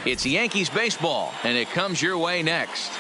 It's Yankees baseball, and it comes your way next.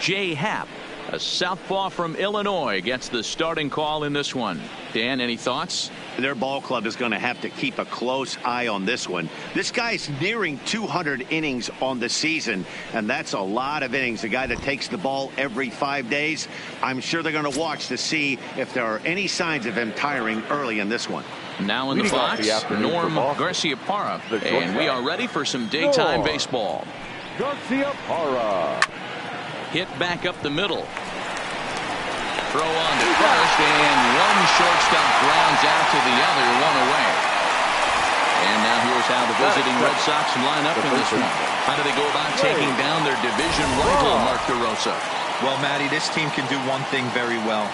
Jay Happ, a southpaw from Illinois, gets the starting call in this one. Dan, any thoughts? Their ball club is going to have to keep a close eye on this one. This guy's nearing 200 innings on the season, and that's a lot of innings. A guy that takes the ball every 5 days. I'm sure they're going to watch to see if there are any signs of him tiring early in this one. Now in the box, Norm Garciaparra, and we are ready for some daytime baseball. Garciaparra. Hit back up the middle. Throw on to first, and one shortstop grounds out to the other, one away. And now here's how the visiting Red Sox line up in this one. How do they go about taking down their division rival, Mark DeRosa? Well, Matty, this team can do one thing very well.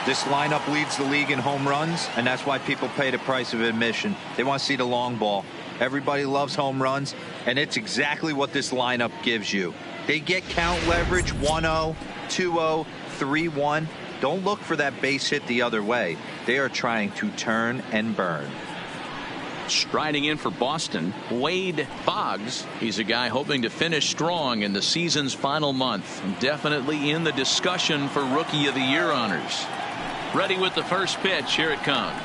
This lineup leads the league in home runs, and that's why people pay the price of admission. They want to see the long ball. Everybody loves home runs, and it's exactly what this lineup gives you. They get count leverage 1-0, 2-0, 3-1. Don't look for that base hit the other way. They are trying to turn and burn. Striding in for Boston, Wade Boggs. He's a guy hoping to finish strong in the season's final month. Definitely in the discussion for Rookie of the Year honors. Ready with the first pitch. Here it comes.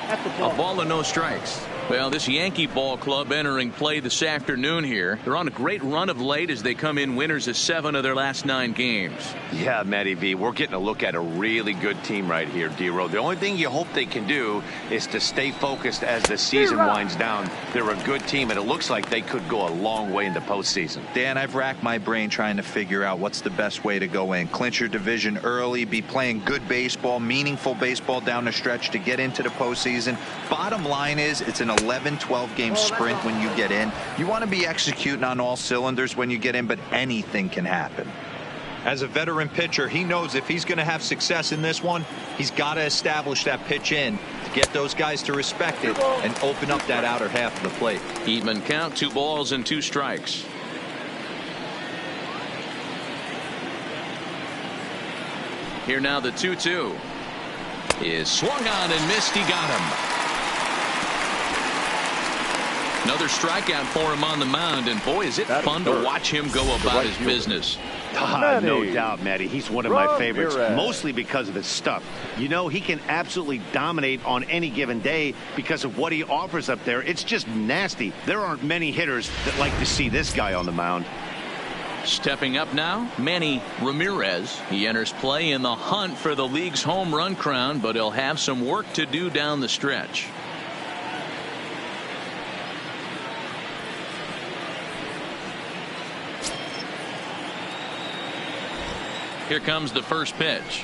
A ball and no strikes. Well, this Yankee ball club entering play this afternoon here. They're on a great run of late as they come in winners of 7 of their last 9 games. Yeah, Matty V, we're getting a look at a really good team right here, D-Row. The only thing you hope they can do is to stay focused as the season winds down. They're a good team, and it looks like they could go a long way in the postseason. Dan, I've racked my brain trying to figure out what's the best way to go in. Clinch your division early, be playing good baseball, meaningful baseball down the stretch to get into the postseason. Bottom line is it's an 11-12 game sprint when you get in. You want to be executing on all cylinders when you get in, but anything can happen. As a veteran pitcher, he knows if he's going to have success in this one, he's got to establish that pitch in to get those guys to respect it and open up that outer half of the plate. Even count, 2 balls and 2 strikes. Here now the 2-2 is swung on and missed. He got him. Another strikeout for him on the mound, and boy, is it fun to watch him go about his business. No doubt, Matty. He's one of my favorites, mostly because of his stuff. You know, he can absolutely dominate on any given day because of what he offers up there. It's just nasty. There aren't many hitters that like to see this guy on the mound. Stepping up now, Manny Ramirez. He enters play in the hunt for the league's home run crown, but he'll have some work to do down the stretch. Here comes the first pitch.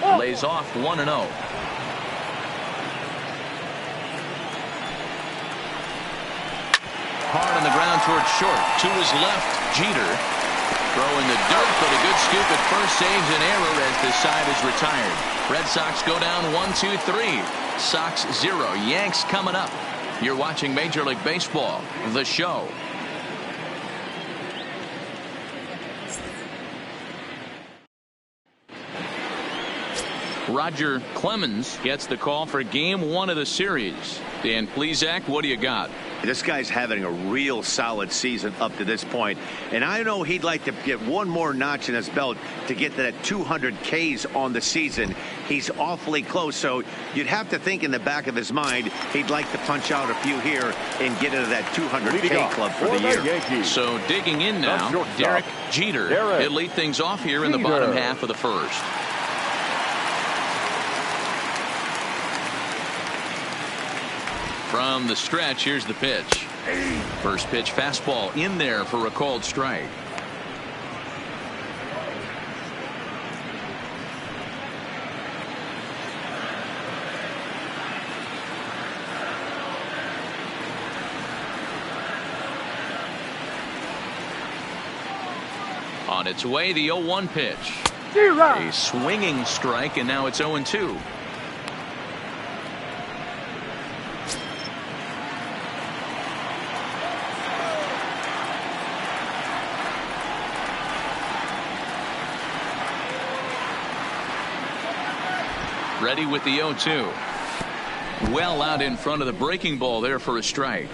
Lays off 1-0. Hard on the ground towards short. To his left, Jeter. Throwing the dirt, but a good scoop at first saves an error as this side is retired. Red Sox go down 1-2-3. Sox 0. Yanks coming up. You're watching Major League Baseball, The Show. Roger Clemens gets the call for game 1 of the series. Dan Plesac, what do you got? This guy's having a real solid season up to this point, and I know he'd like to get one more notch in his belt to get to that 200 Ks on the season. He's awfully close, so you'd have to think in the back of his mind he'd like to punch out a few here and get into that 200K club for the year. So digging in now, Derek Jeter. He'll lead things off here in the bottom half of the first. From the stretch, here's the pitch. First pitch fastball in there for a called strike. On its way, the 0-1 pitch. A swinging strike, and now it's 0-2. Ready with the 0-2. Well out in front of the breaking ball there for a strike.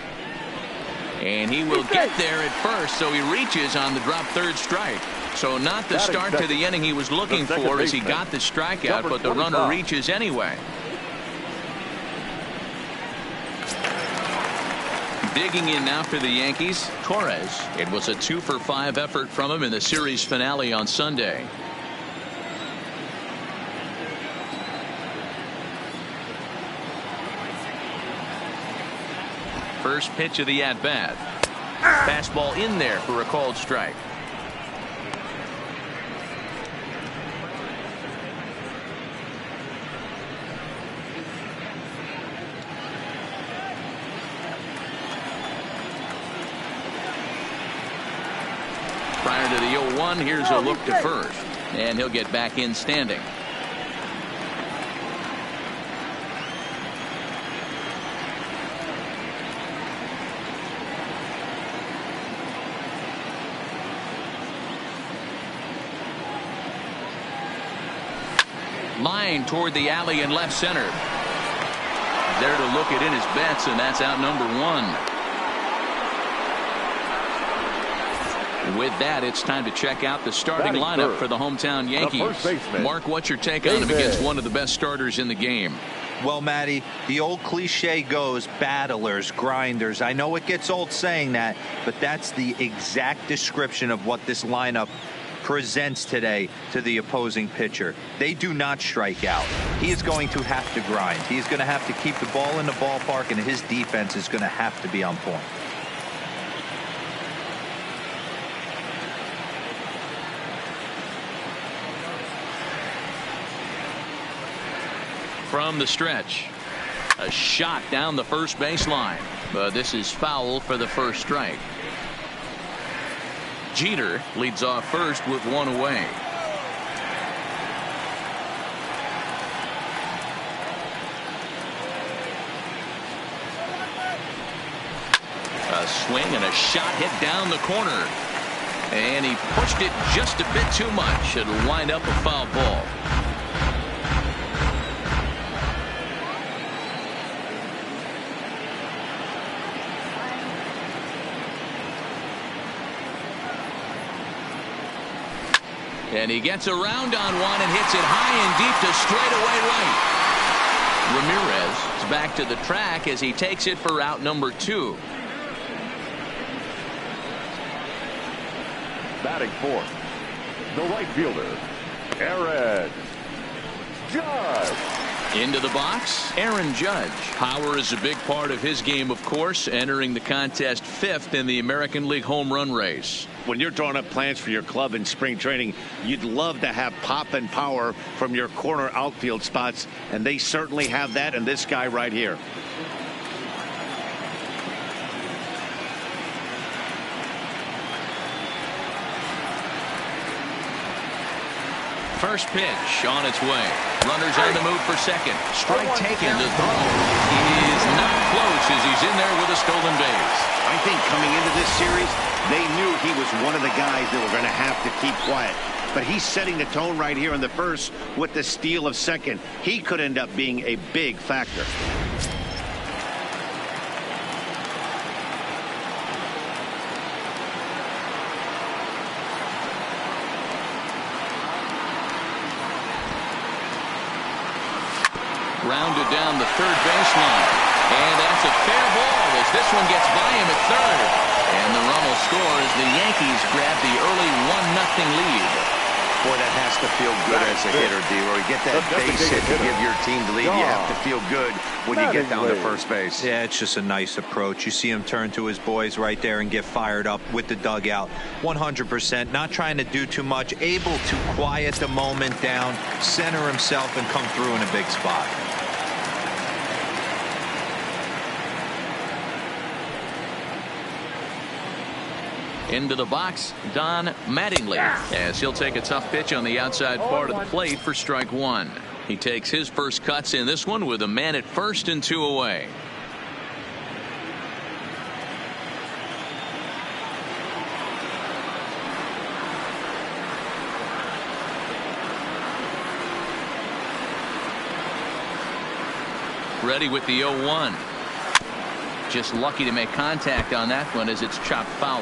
And he will get there at first, so he reaches on the drop third strike. So not the start to the inning he was looking for as he got the strikeout, but the runner reaches anyway. Digging in now for the Yankees, Torres. It was a 2-for-5 effort from him in the series finale on Sunday. First pitch of the at-bat. Fastball in there for a called strike. Prior to the 0-1, here's a look to first. And he'll get back in standing. Line toward the alley in left center. There to look it in his bets, and that's out number 1. With that, it's time to check out the starting lineup for the hometown Yankees. Mark, what's your take on him against one of the best starters in the game? Well, Matty, the old cliche goes battlers, grinders. I know it gets old saying that, but that's the exact description of what this lineup presents today to the opposing pitcher. They do not strike out. He is going to have to grind. He's going to have to keep the ball in the ballpark, and his defense is going to have to be on point. From the stretch, a shot down the first baseline, but this is foul for the first strike. Jeter leads off first with one away. A swing and a shot hit down the corner, and he pushed it just a bit too much. It'll wind up a foul ball. And he gets around on one and hits it high and deep to straightaway right. Ramirez is back to the track as he takes it for out number 2. Batting fourth, the right fielder, Aaron Judge. Into the box, Aaron Judge. Power is a big part of his game, of course, entering the contest 5th in the American League home run race. When you're drawing up plans for your club in spring training, you'd love to have pop and power from your corner outfield spots, and they certainly have that in this guy right here. First pitch on its way. Runners on the move for second. Strike taken to throw. He is not close as he's in there with a stolen base. I think coming into this series, they knew he was one of the guys that were going to have to keep quiet. But he's setting the tone right here in the first with the steal of second. He could end up being a big factor. Rounded down the third baseline. And that's a fair ball as this one gets by him at third. And the run will score as the Yankees grab the early 1-0 lead. Boy, that has to feel good as a hitter, D-Roy. Get that base hit to give your team the lead. You have to feel good when you get down to first base. Yeah, it's just a nice approach. You see him turn to his boys right there and get fired up with the dugout. 100%, not trying to do too much, able to quiet the moment down, center himself, and come through in a big spot. Into the box, Don Mattingly, as he'll take a tough pitch on the outside part of the plate for strike 1. He takes his first cuts in this one with a man at first and 2 away. Ready with the 0-1. Just lucky to make contact on that one as it's chopped foul.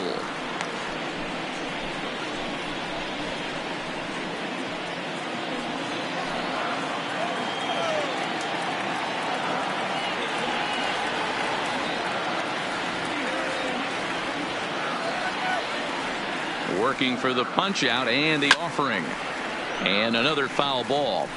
Working for the punch out and the offering. And another foul ball.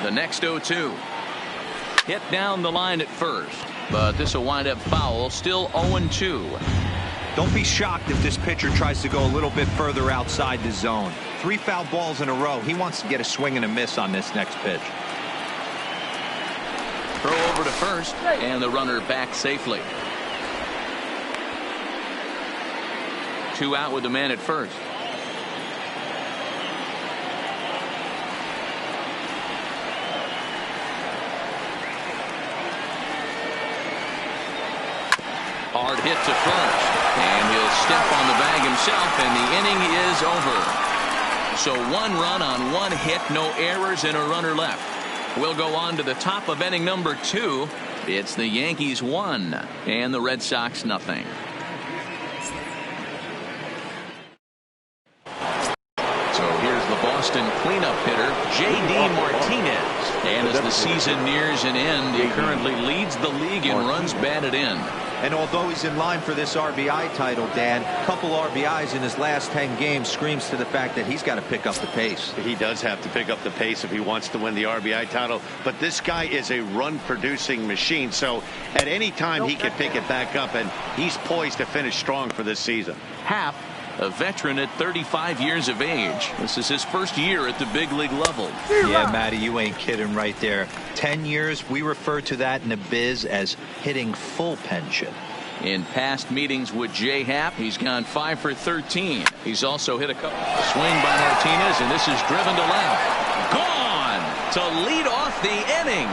The next 0-2. Hit down the line at first, but this will wind up foul. Still 0-2. Don't be shocked if this pitcher tries to go a little bit further outside the zone. 3 foul balls in a row. He wants to get a swing and a miss on this next pitch. Throw over to first, and the runner back safely. 2 out with the man at first. Hard hit to first, and he'll step on the bag himself, and the inning is over. So 1 run on 1 hit, no errors, and a runner left. We'll go on to the top of inning number 2. It's the Yankees 1 and the Red Sox nothing. So here's the Boston cleanup hitter, J.D. Martinez. And as the season nears an end, he currently leads the league in runs batted in. And although he's in line for this RBI title, Dan, a couple RBIs in his last 10 games screams to the fact that he's got to pick up the pace. He does have to pick up the pace if he wants to win the RBI title. But this guy is a run-producing machine, so at any time he can pick it back up, and he's poised to finish strong for this season. Happ, a veteran at 35 years of age. This is his first year at the big league level. Yeah, Matty, you ain't kidding right there. 10 years, we refer to that in the biz as hitting full pension. In past meetings with J. Happ, he's gone 5 for 13. He's also hit a couple. Swing by Martinez, and this is driven to left. Gone to lead off the inning.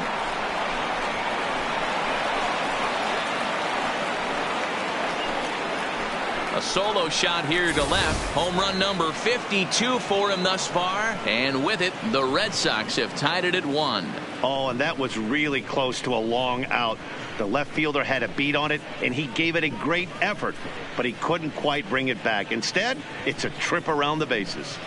A solo shot here to left. Home run number 52 for him thus far. And with it, the Red Sox have tied it at 1. Oh, and that was really close to a long out. The left fielder had a beat on it, and he gave it a great effort, but he couldn't quite bring it back. Instead, it's a trip around the bases.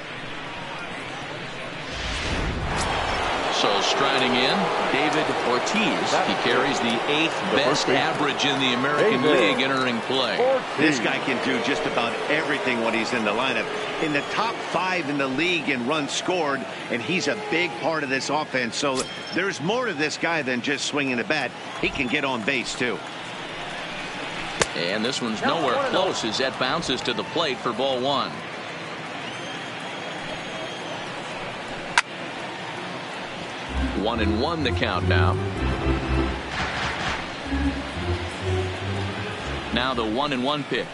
So striding in, David Ortiz. He carries the 8th best average in the American League entering play. This guy can do just about everything when he's in the lineup. In the top 5 in the league in runs scored, and he's a big part of this offense. So there's more to this guy than just swinging the bat. He can get on base, too. And this one's nowhere close as that bounces to the plate for ball 1. One and one the count now. Now the 1-1 pitch.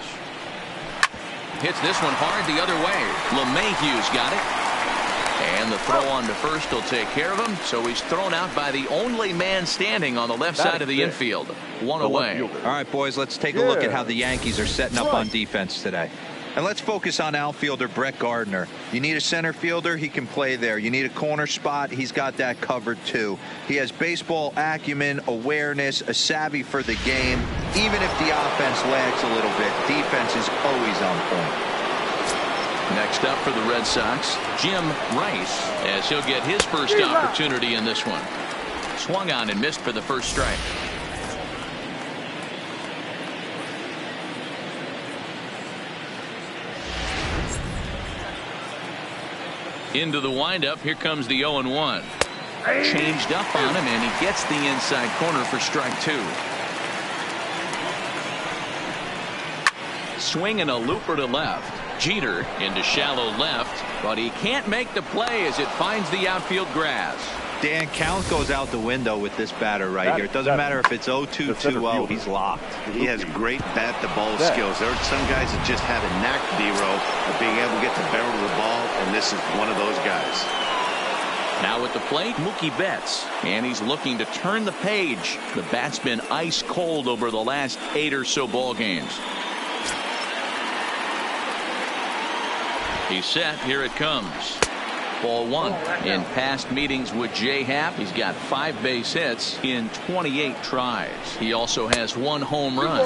Hits this one hard the other way. LeMahieu's got it. And the throw on to first will take care of him. So he's thrown out by the only man standing on the left side of the infield. 1 away. All right, boys, let's take a look at how the Yankees are setting up on defense today. And let's focus on outfielder Brett Gardner. You need a center fielder, he can play there. You need a corner spot, he's got that covered too. He has baseball acumen, awareness, a savvy for the game. Even if the offense lags a little bit, defense is always on point. Next up for the Red Sox, Jim Rice, as he'll get his first opportunity in this one. Swung on and missed for the first strike. Into the windup, here comes the 0-1. Changed up on him, and he gets the inside corner for strike 2. Swinging a looper to left. Jeter into shallow left, but he can't make the play as it finds the outfield grass. Dan, count goes out the window with this batter right here. It doesn't matter if it's 0-2, 2-0, he's locked. He has great bat-to-ball skills. There are some guys that just have a knack, D-Row, of being able to get the barrel of the ball, and this is one of those guys. Now at the plate, Mookie Betts, and he's looking to turn the page. The bat's been ice cold over the last 8 or so ball games. He's set. Here it comes. Ball 1. In past meetings with Jay Happ, he's got 5 base hits in 28 tries. He also has 1 home run.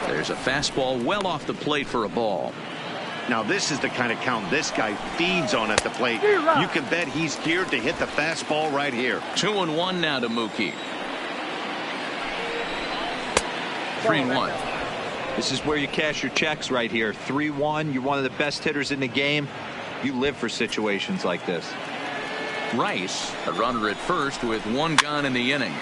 There's a fastball well off the plate for a ball. Now this is the kind of count this guy feeds on at the plate. You can bet he's geared to hit the fastball right here. 2-1 now to Mookie. 3-1. This is where you cash your checks right here. 3-1. You're one of the best hitters in the game. You live for situations like this. Rice, a runner at first with 1 gone in the inning.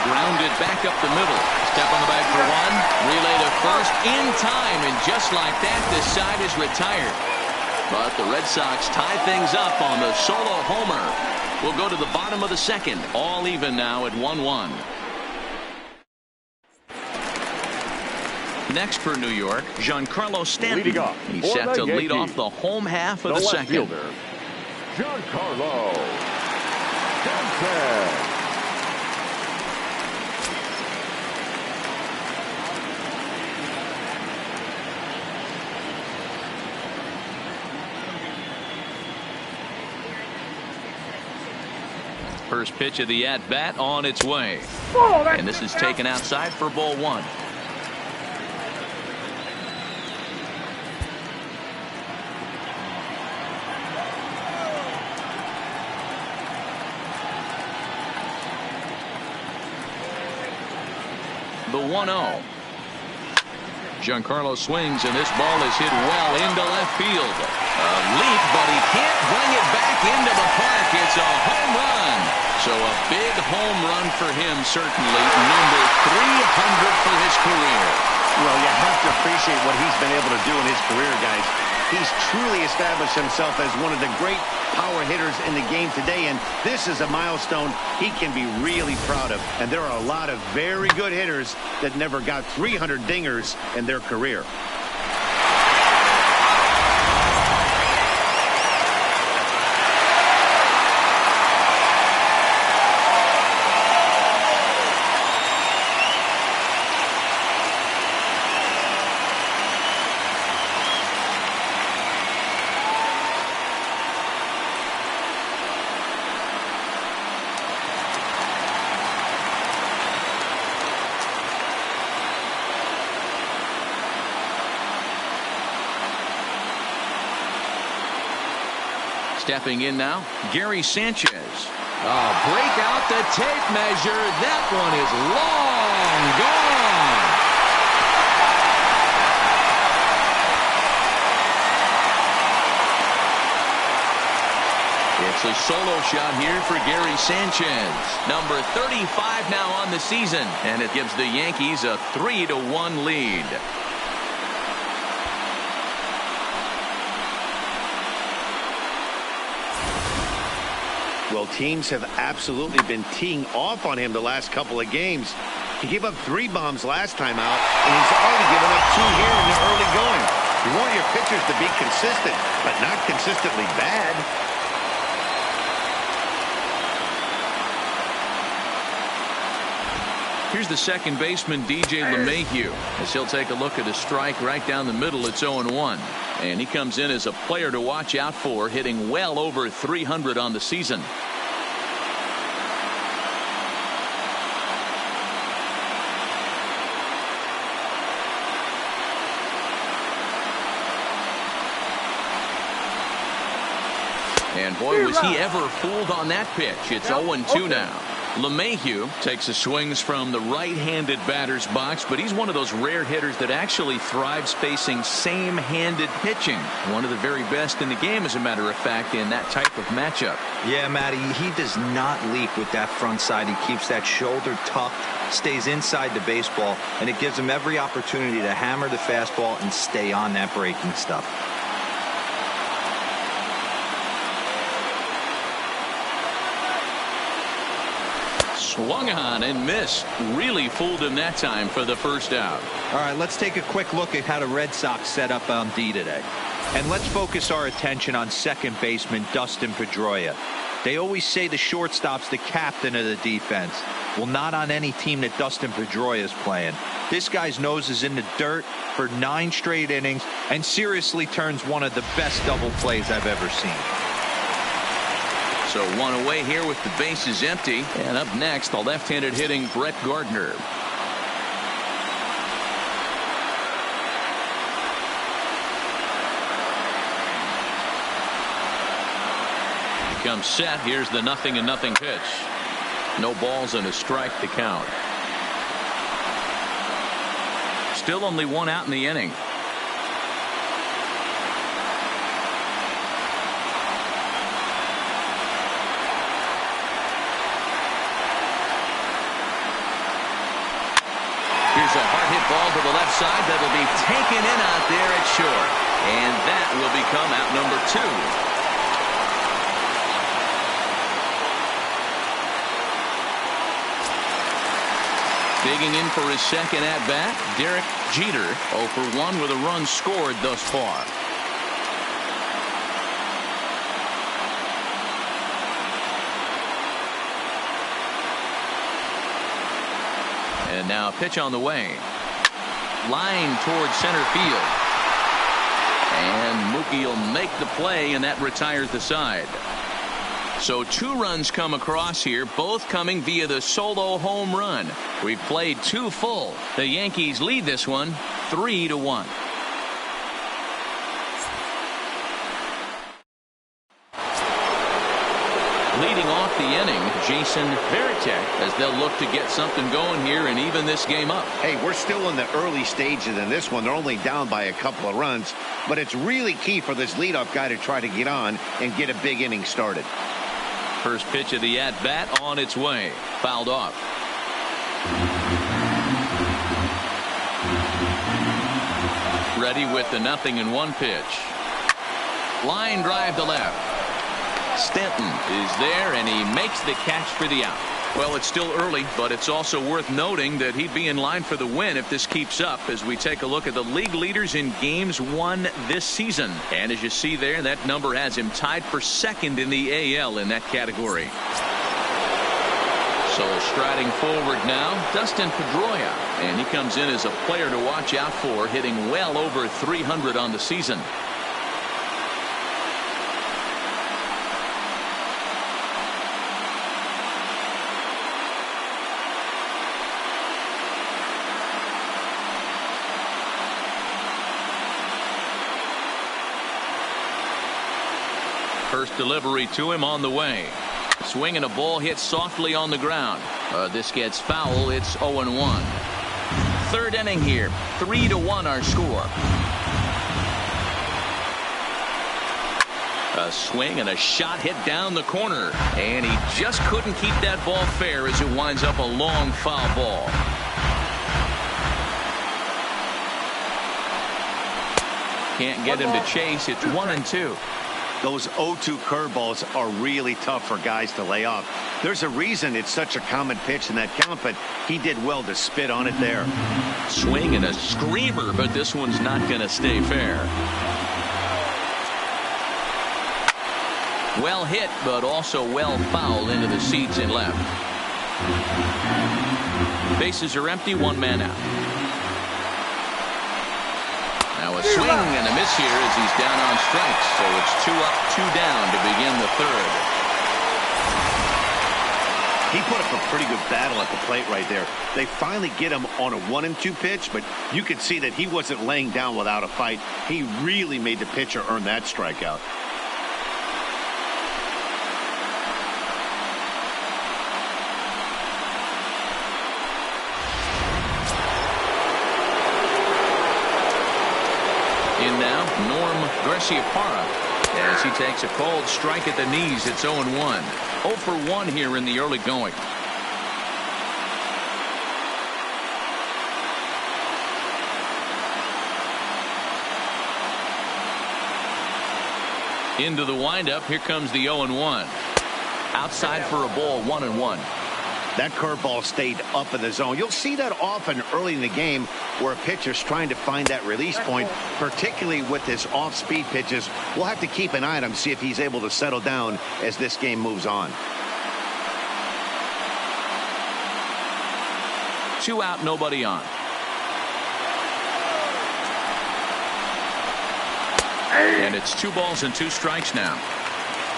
Grounded back up the middle. Step on the bag for 1. Relay to first in time, and just like that, this side is retired. But the Red Sox tie things up on the solo homer. We'll go to the bottom of the second. All even now at 1-1. Next for New York, Giancarlo Stanton. He's set to lead off the home half of the second. Giancarlo Stanton. First pitch of the at-bat on its way. And this is taken outside for ball 1. The 1-0. Giancarlo swings, and this ball is hit well into left field. A leap, but he can't bring it back into the park. It's a home run. So a big home run for him, certainly. Number 300 for his career. Well, you have to appreciate what he's been able to do in his career, guys. He's truly established himself as one of the great power hitters in the game today, and this is a milestone he can be really proud of. And there are a lot of very good hitters that never got 300 dingers in their career. Stepping in now, Gary Sanchez. Break out the tape measure. That one is long gone. It's a solo shot here for Gary Sanchez. Number 35 now on the season, and it gives the Yankees a 3-1 lead. Well, teams have absolutely been teeing off on him the last couple of games. He gave up 3 bombs last time out, and he's already given up 2 here in the early going. You want your pitchers to be consistent, but not consistently bad. Here's the second baseman, DJ LeMahieu, as he'll take a look at a strike right down the middle. It's 0-1. And he comes in as a player to watch out for, hitting well over 300 on the season. And boy, was he ever fooled on that pitch. It's 0-2 now. LeMahieu takes the swings from the right-handed batter's box, but he's one of those rare hitters that actually thrives facing same-handed pitching. One of the very best in the game, as a matter of fact, in that type of matchup. Yeah, Matty, he does not leak with that front side. He keeps that shoulder tucked, stays inside the baseball, and it gives him every opportunity to hammer the fastball and stay on that breaking stuff. Swung on and missed. Really fooled him that time for the first out. All right, let's take a quick look at how the Red Sox set up on D today. And let's focus our attention on second baseman Dustin Pedroia. They always say the shortstop's the captain of the defense. Well, not on any team that Dustin Pedroia is playing. This guy's nose is in the dirt for 9 straight innings and seriously turns one of the best double plays I've ever seen. So 1 away here with the bases empty. And up next, the left-handed hitting Brett Gardner. Comes set. Here's the 0-0 pitch. No balls and a strike to count. Still only 1 out in the inning. Here's a hard hit ball to the left side that'll be taken in out there at short. And that will become out number 2. Digging in for his second at-bat, Derek Jeter, 0 for 1 with a run scored thus far. And now a pitch on the way. Line towards center field. And Mookie will make the play, and that retires the side. So 2 runs come across here, both coming via the solo home run. We've played 2 full. The Yankees lead this one 3-1. Leading off the inning, Jason Varitek, as they'll look to get something going here and even this game up. Hey, we're still in the early stages in this one. They're only down by a couple of runs, but it's really key for this leadoff guy to try to get on and get a big inning started. First pitch of the at-bat on its way. Fouled off. Ready with the 0-1 pitch. Line drive to left. Stanton is there, and he makes the catch for the out. Well, it's still early, but it's also worth noting that he'd be in line for the win if this keeps up as we take a look at the league leaders in games won this season. And as you see there, that number has him tied for second in the AL in that category. So striding forward now, Dustin Pedroia, and he comes in as a player to watch out for, hitting well over 300 on the season. First delivery to him on the way. Swinging a ball hit softly on the ground. This gets foul. It's 0-1. Third inning here. 3-1 our score. A swing and a shot hit down the corner. And he just couldn't keep that ball fair as it winds up a long foul ball. Can't get him to chase. It's 1-2. Those 0-2 curveballs are really tough for guys to lay off. There's a reason it's such a common pitch in that count, but he did well to spit on it there. Swing and a screamer, but this one's not going to stay fair. Well hit, but also well fouled into the seats in left. Bases are empty, 1 man out. Now a swing and a miss here as he's down on strikes. So it's 2 up, 2 down to begin the third. He put up a pretty good battle at the plate right there. They finally get him on a 1-2 pitch, but you could see that he wasn't laying down without a fight. He really made the pitcher earn that strikeout. In now, Norm Garciaparra, as he takes a cold strike at the knees. It's 0-1. 0 for 1 here in the early going. Into the windup. Here comes the 0-1. Outside for a ball, 1-1. That curveball stayed up in the zone. You'll see that often early in the game where a pitcher's trying to find that release point, particularly with his off-speed pitches. We'll have to keep an eye on him, see if he's able to settle down as this game moves on. 2 out, nobody on. And it's 2 balls and 2 strikes now.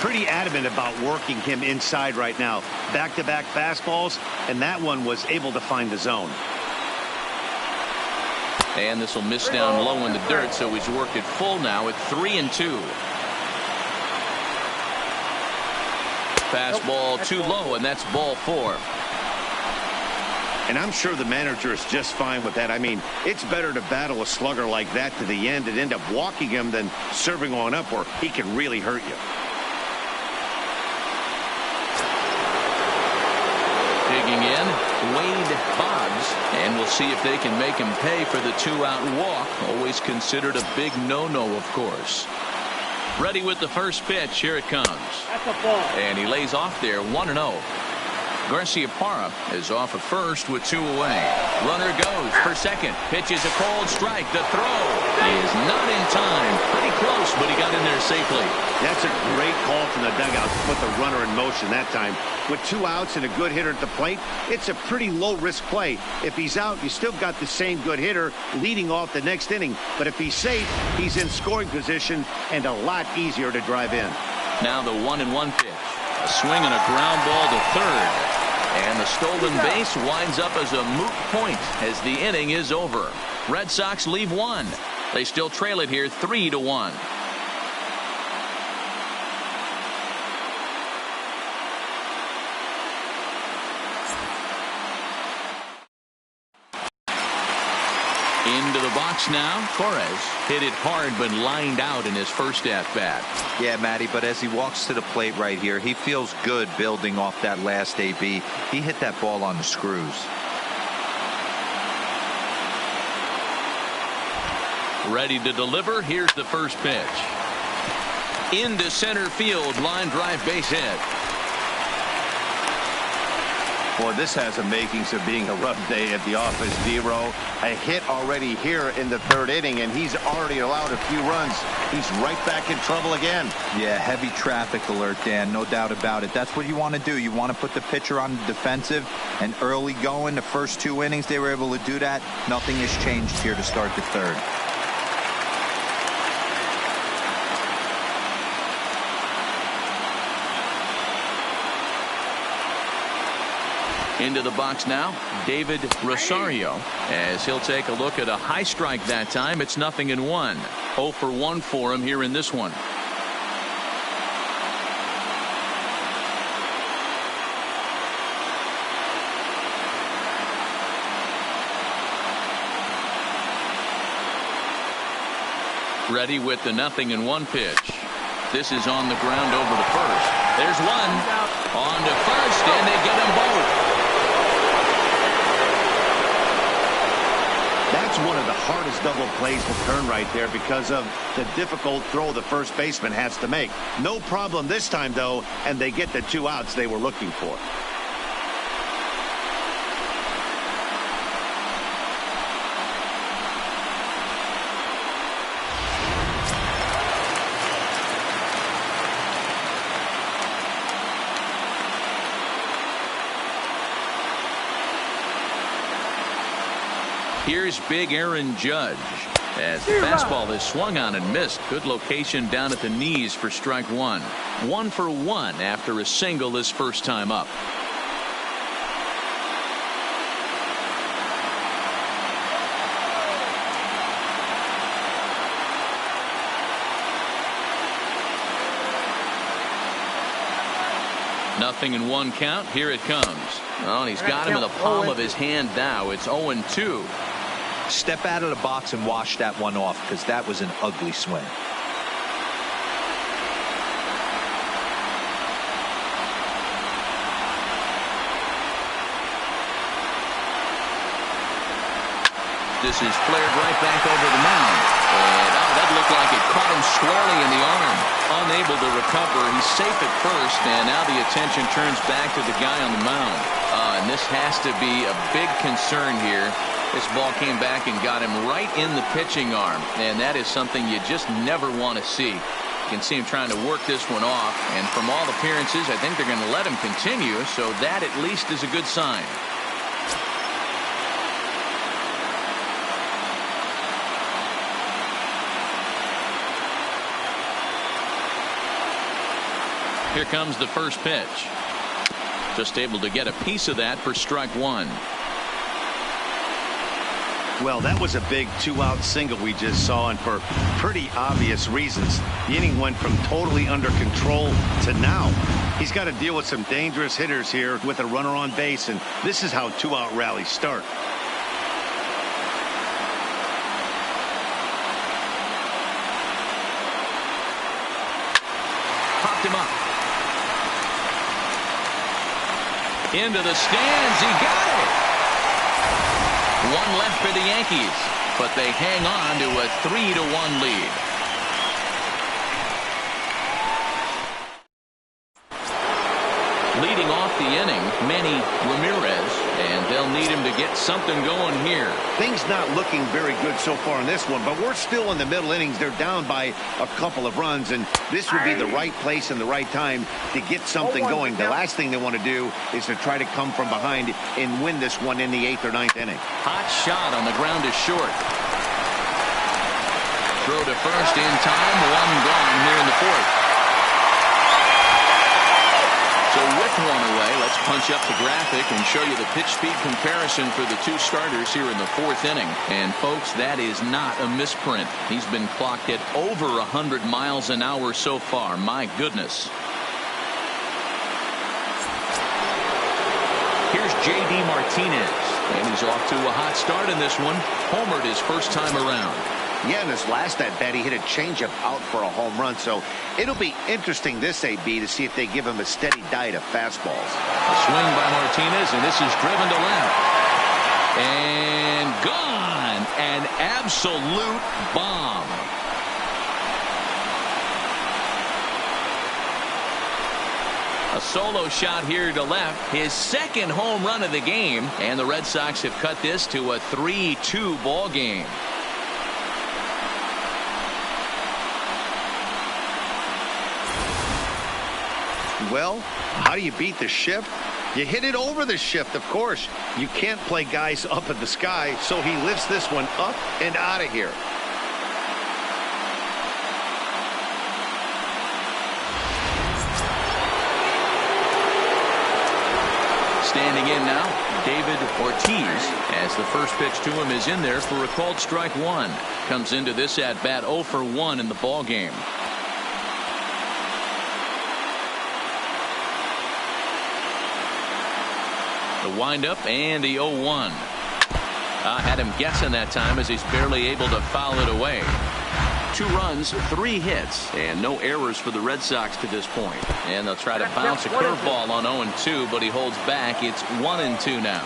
Pretty adamant about working him inside right now. Back-to-back fastballs, and that one was able to find the zone. And this will miss down low in the dirt, so he's worked it full now at 3-2. Fastball too low, and that's ball 4. And I'm sure the manager is just fine with that. I mean, it's better to battle a slugger like that to the end and end up walking him than serving on up where he can really hurt you. Digging in, Wade Boggs, and we'll see if they can make him pay for the 2-out walk. Always considered a big no-no, of course. Ready with the first pitch. Here it comes. That's a ball. And he lays off there, 1-0. Garciaparra is off at first with 2 away. Runner goes for second. Pitches a cold strike. The throw is not in time. Pretty close, but he got in there safely. That's a great call from the dugout to put the runner in motion that time. With 2 outs and a good hitter at the plate, it's a pretty low-risk play. If he's out, you still got the same good hitter leading off the next inning. But if he's safe, he's in scoring position and a lot easier to drive in. Now the 1-1 pitch. A swing and a ground ball to third. And the stolen base winds up as a moot point as the inning is over. Red Sox leave 1. They still trail it here 3-1. Into the box now. Torres hit it hard but lined out in his first at-bat. Yeah, Matty, but as he walks to the plate right here, he feels good building off that last AB. He hit that ball on the screws. Ready to deliver. Here's the first pitch. Into center field. Line drive, base hit. Boy, this has the makings of being a rough day at the office, D-Row. A hit already here in the 3rd inning, and he's already allowed a few runs. He's right back in trouble again. Yeah, heavy traffic alert, Dan, no doubt about it. That's what you want to do. You want to put the pitcher on the defensive, and early going, the first 2 innings, they were able to do that. Nothing has changed here to start the 3rd. Into the box now, David Rosario, as he'll take a look at a high strike that time. It's 0-1. 0 for 1 for him here in this one. Ready with the 0-1 pitch. This is on the ground over to first. There's one on to first, and they get them both. That's one of the hardest double plays to turn right there because of the difficult throw the first baseman has to make. No problem this time, though, and they get the 2 outs they were looking for. Here's big Aaron Judge as the fastball is swung on and missed. Good location down at the knees for strike 1. 1 for 1 after a single his first time up. Nothing in 1 count. Here it comes. Oh, and he's got him in the palm of his hand now. It's 0-2. Step out of the box and wash that one off, because that was an ugly swing. This is flared right back over the mound. And that looked like it caught him squarely in the arm. unable to recover. He's safe at first, and now the attention turns back to the guy on the mound. And this has to be a big concern here. This ball came back and got him right in the pitching arm, and that is something you just never want to see. You can see him trying to work this one off, and from all appearances, I think they're going to let him continue, so that at least is a good sign. Here comes the first pitch. Just able to get a piece of that for strike one. Well, that was a big 2-out single we just saw, and for pretty obvious reasons. The inning went from totally under control to now. He's got to deal with some dangerous hitters here with a runner on base, and this is how 2-out rallies start. Popped him up. Into the stands. He got it. One left for the Yankees, but they hang on to a 3-1 lead. Leading off the inning, Manny Ramirez, and they'll need him to get something going here. Things not looking very good so far in this one, but we're still in the middle innings. They're down by a couple of runs, and this would be the right place and the right time to get something going. The last thing they want to do is to try to come from behind and win this one in the 8th or 9th inning. Hot shot on the ground is short. Throw to first in time. One gone here in the 4th. So with one away, let's punch up the graphic and show you the pitch speed comparison for the two starters here in the 4th inning. And folks, that is not a misprint. He's been clocked at over 100 miles an hour so far. My goodness. Here's J.D. Martinez, and he's off to a hot start in this one. Homered his first time around. Yeah, in his last at bat, he hit a changeup out for a home run. So it'll be interesting this AB to see if they give him a steady diet of fastballs. A swing by Martinez, and this is driven to left. And gone. An absolute bomb. A solo shot here to left. His second home run of the game. And the Red Sox have cut this to a 3-2 ball game. Well, how do you beat the shift? You hit it over the shift, of course. You can't play guys up in the sky, so he lifts this one up and out of here. Standing in now, David Ortiz, as the first pitch to him is in there for a called strike one. Comes into this at bat 0 for 1 in the ball game. The windup and the 0-1. Had him guessing that time as he's barely able to foul it away. 2 runs, 3 hits, and no errors for the Red Sox to this point. And they'll try to bounce a curveball on 0-2, but he holds back. It's 1-2 now.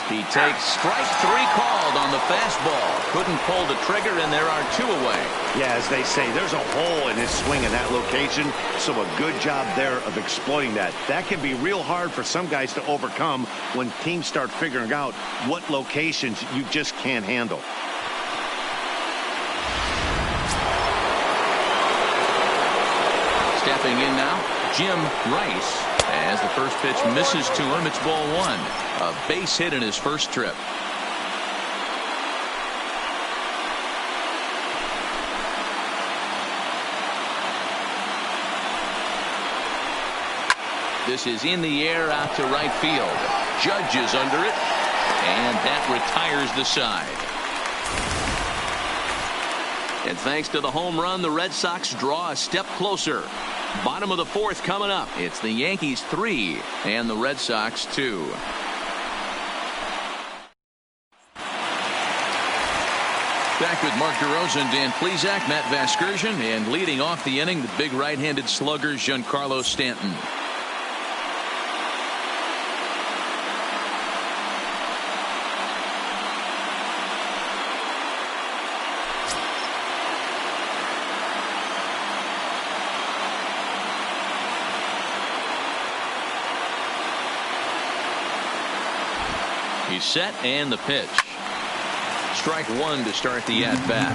He takes strike 3 called on the fastball. Couldn't pull the trigger, and there are 2 away. Yeah, as they say, there's a hole in his swing in that location, so a good job there of exploiting that. That can be real hard for some guys to overcome when teams start figuring out what locations you just can't handle. Stepping in now, Jim Rice. As the first pitch misses to him, it's ball 1. A base hit in his first trip. This is in the air out to right field. Judge is under it, and that retires the side. And thanks to the home run, the Red Sox draw a step closer. Bottom of the 4th coming up. It's the Yankees 3 and the Red Sox 2. Back with Mark DeRosa and Dan Plesac, Matt Vasgersian, and leading off the inning, the big right-handed slugger Giancarlo Stanton. He's set and the pitch. Strike one to start the at bat.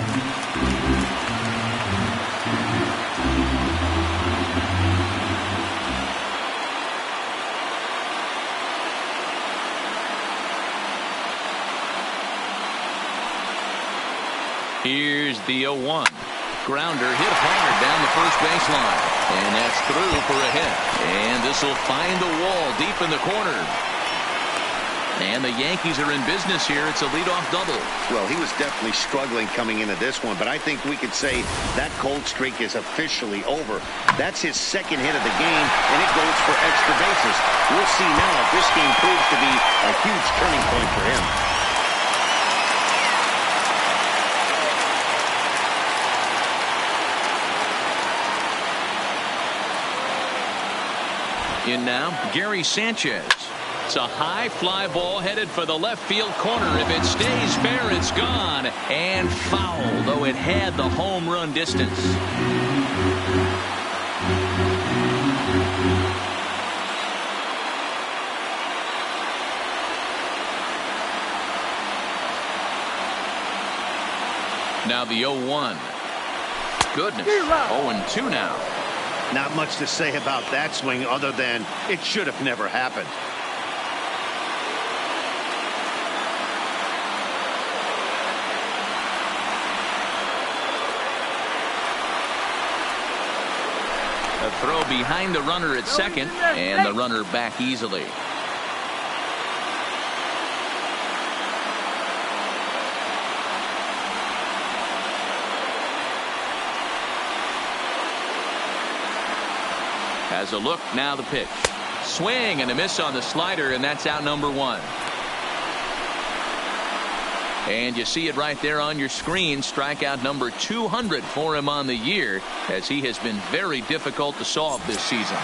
Here's the 0-1. Grounder hit hard down the first baseline. And that's through for a hit. And this will find the wall deep in the corner. And the Yankees are in business here. It's a leadoff double. Well, he was definitely struggling coming into this one, but I think we could say that cold streak is officially over. That's his second hit of the game, and it goes for extra bases. We'll see now if this game proves to be a huge turning point for him. In now, Gary Sanchez. It's a high fly ball headed for the left field corner. If it stays fair, it's gone. And foul, though it had the home run distance. Now the 0-1. Goodness. 0-2 now. Not much to say about that swing other than it should have never happened. A throw behind the runner at second, and the runner back easily. Has a look, now the pitch. Swing and a miss on the slider, and that's out number one. And you see it right there on your screen. Strikeout number 200 for him on the year, as he has been very difficult to solve this season.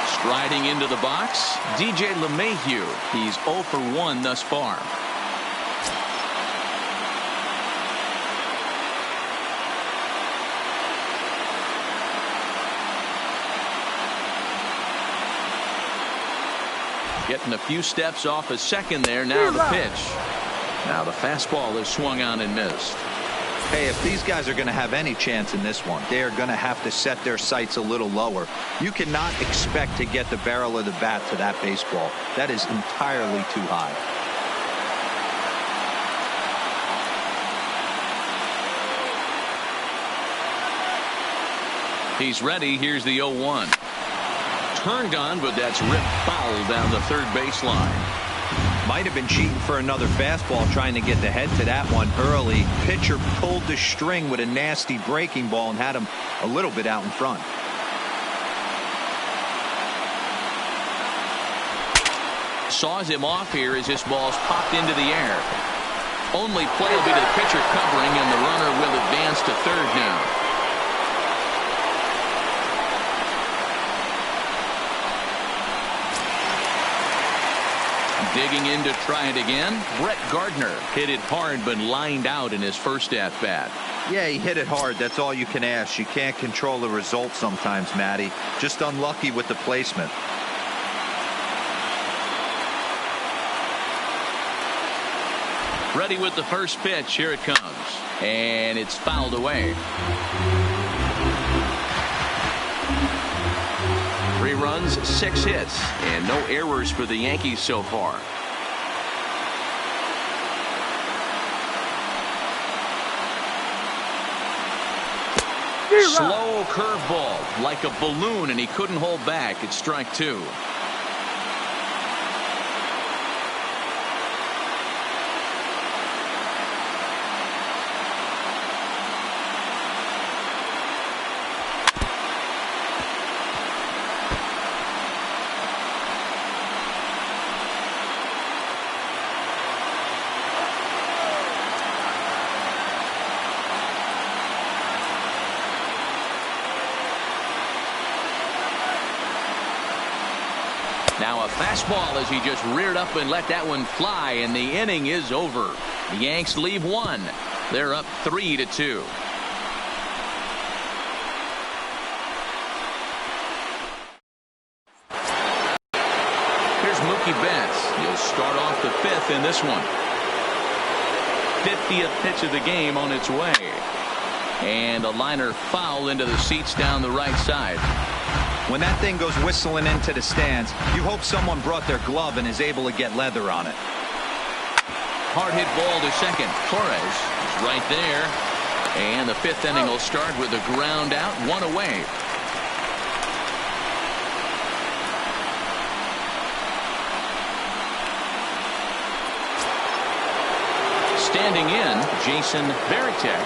Striding into the box, DJ LeMahieu. He's 0 for 1 thus far. Getting a few steps off a second there. Now the pitch. Now the fastball is swung on and missed. Hey, if these guys are going to have any chance in this one, they are going to have to set their sights a little lower. You cannot expect to get the barrel of the bat to that baseball. That is entirely too high. He's ready. Here's the 0-1. Turned on, but that's ripped foul down the third baseline. Might have been cheating for another fastball, trying to get the head to that one early. Pitcher pulled the string with a nasty breaking ball and had him a little bit out in front. Saws him off here as this ball's popped into the air. Only play will be to the pitcher covering, and the runner will advance to third now. Digging in to try it again. Brett Gardner hit it hard but lined out in his first at bat. Yeah, he hit it hard. That's all you can ask. You can't control the result sometimes, Matty. Just unlucky with the placement. Ready with the first pitch. Here it comes. And it's fouled away. 3 runs, 6 hits, and no errors for the Yankees so far. Slow curveball, like a balloon, and he couldn't hold back. It's strike 2. Now a fastball as he just reared up and let that one fly, and the inning is over. The Yanks leave 1. They're up 3-2. Here's Mookie Betts. He'll start off the 5th in this one. 50th pitch of the game on its way. And a liner foul into the seats down the right side. When that thing goes whistling into the stands, you hope someone brought their glove and is able to get leather on it. Hard hit ball to second. Torres is right there. And the 5th inning will start with a ground out, 1 away. Standing in, Jason Varitek.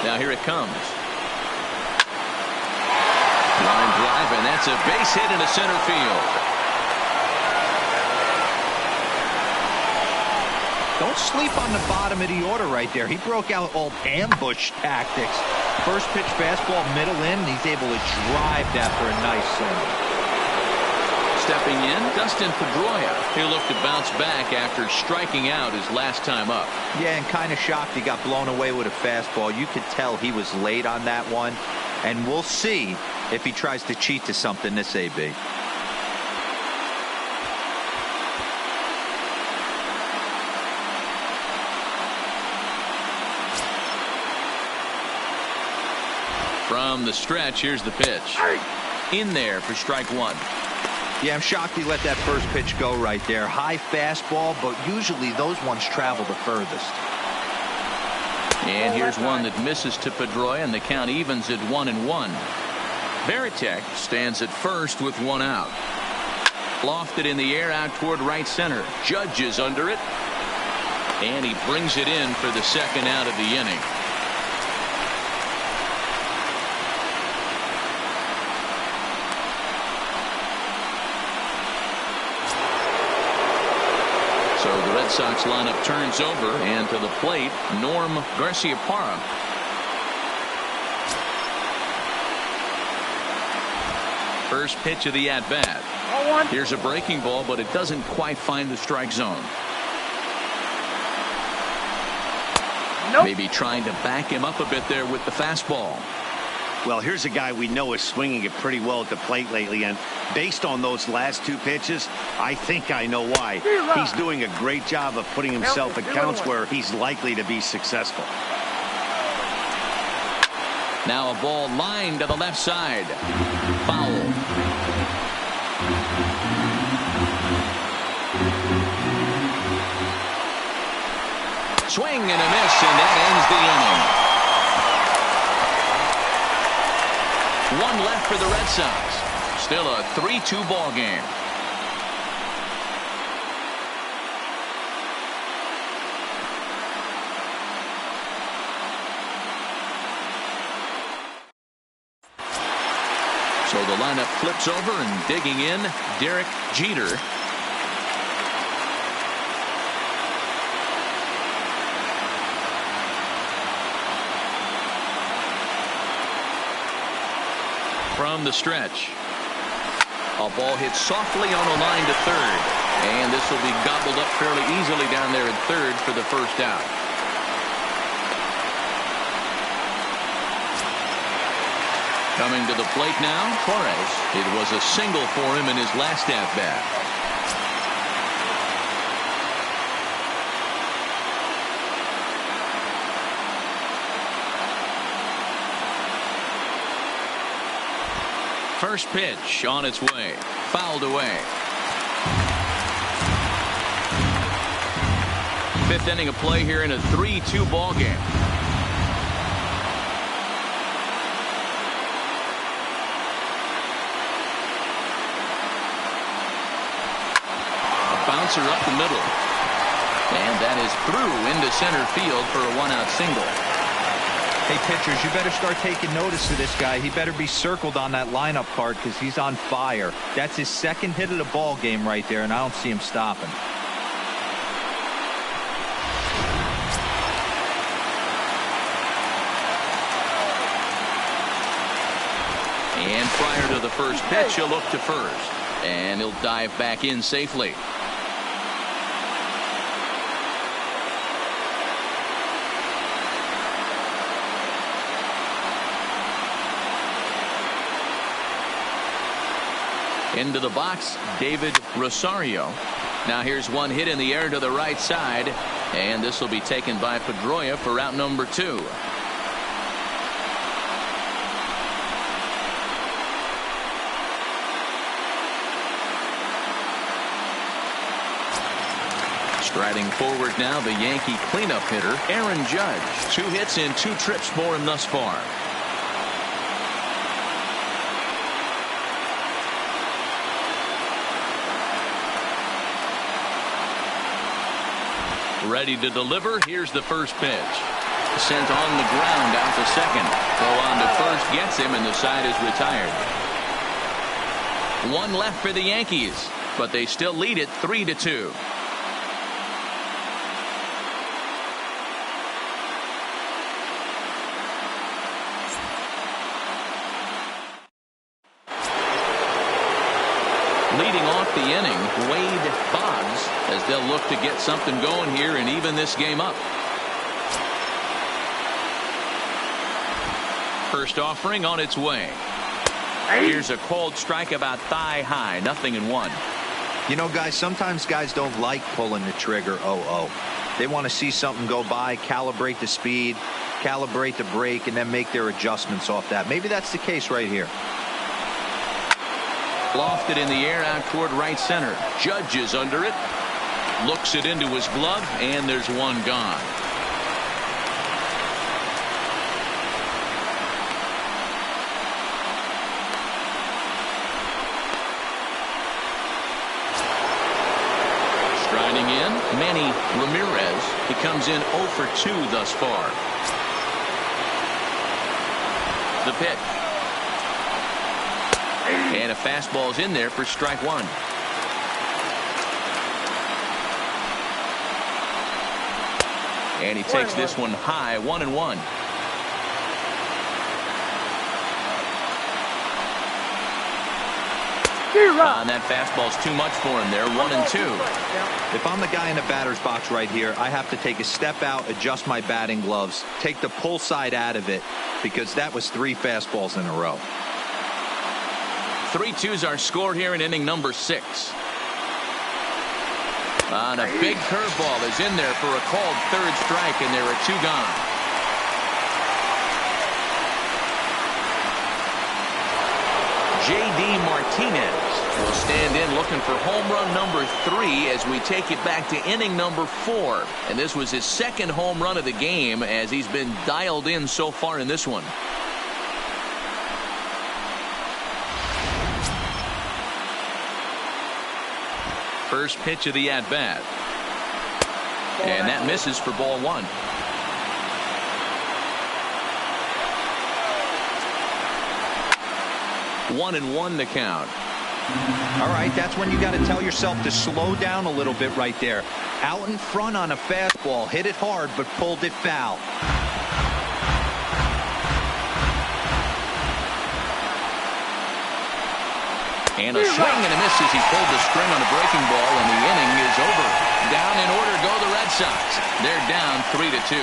Now here it comes. Line drive, and that's a base hit into center field. Don't sleep on the bottom of the order right there. He broke out old ambush tactics. First pitch fastball, middle in, and he's able to drive that for a nice single. Stepping in, Dustin Pedroia. He'll look to bounce back after striking out his last time up. Yeah, and kind of shocked he got blown away with a fastball. You could tell he was late on that one. And we'll see if he tries to cheat to something this AB. From the stretch, here's the pitch. In there for strike 1. Yeah, I'm shocked he let that first pitch go right there. High fastball, but usually those ones travel the furthest. And here's one that misses to Pedroia, and the count evens at 1-1. Varitek stands at first with 1 out. Lofted in the air out toward right center. Judge is under it. And he brings it in for the 2nd out of the inning. So the Red Sox lineup turns over, and to the plate, Norm Garciaparra. First pitch of the at-bat. Here's a breaking ball, but it doesn't quite find the strike zone. Maybe trying to back him up a bit there with the fastball. Well, here's a guy we know is swinging it pretty well at the plate lately, and based on those last 2 pitches, I think I know why. He's doing a great job of putting himself at counts where he's likely to be successful. Now a ball lined to the left side. Foul. Swing and a miss, and that ends the inning. 1 left for the Red Sox. Still a 3-2 ball game. So the lineup flips over, and digging in, Derek Jeter. From the stretch. A ball hit softly on a line to third. And this will be gobbled up fairly easily down there at third for the 1st out. Coming to the plate now, Torres. It was a single for him in his last at-bat. First pitch on its way. Fouled away. 5th inning of play here in a 3-2 ball game. A bouncer up the middle. And that is through into center field for a 1-out single. Hey, pitchers, you better start taking notice of this guy. He better be circled on that lineup card because he's on fire. That's his 2nd hit of the ball game right there, and I don't see him stopping. And prior to the first pitch, he'll look to first. And he'll dive back in safely. Into the box, David Rosario. Now here's one hit in the air to the right side, and this will be taken by Pedroia for out number 2. Striding forward now, the Yankee cleanup hitter, Aaron Judge. 2 hits and 2 trips for him thus far. Ready to deliver. Here's the first pitch. Sent on the ground out to second. Throw on to first gets him, and the side is retired. 1 left for the Yankees, but they still lead it 3-2. Leading off the inning, Wade Boggs, as they'll look to get something going here and even this game up. First offering on its way. Here's a cold strike about thigh high, 0-1. You know, guys, sometimes guys don't like pulling the trigger 0-0. They want to see something go by, calibrate the speed, calibrate the brake, and then make their adjustments off that. Maybe that's the case right here. Lofted in the air out toward right center. Judge is under it. Looks it into his glove, and there's one gone. Striding in, Manny Ramirez. He comes in 0 for 2 thus far. The pitch. And a fastball's in there for strike 1. And he takes this one high, 1-1. And that fastball's too much for him there, 1-2. If I'm the guy in the batter's box right here, I have to take a step out, adjust my batting gloves, take the pull side out of it, because that was 3 fastballs in a row. 3-2's our score here in inning number 6. And a big curveball is in there for a called 3rd strike, and there are 2 gone. J.D. Martinez will stand in looking for home run number 3 as we take it back to inning number 4. And this was his 2nd home run of the game as he's been dialed in so far in this one. First pitch of the at-bat. And that misses for ball 1. One and 1 the count. All right, that's when you got to tell yourself to slow down a little bit right there. Out in front on a fastball, hit it hard, but pulled it foul. And a swing and a miss as he pulled the string on a breaking ball, and the inning is over. Down in order go the Red Sox. They're down 3-2.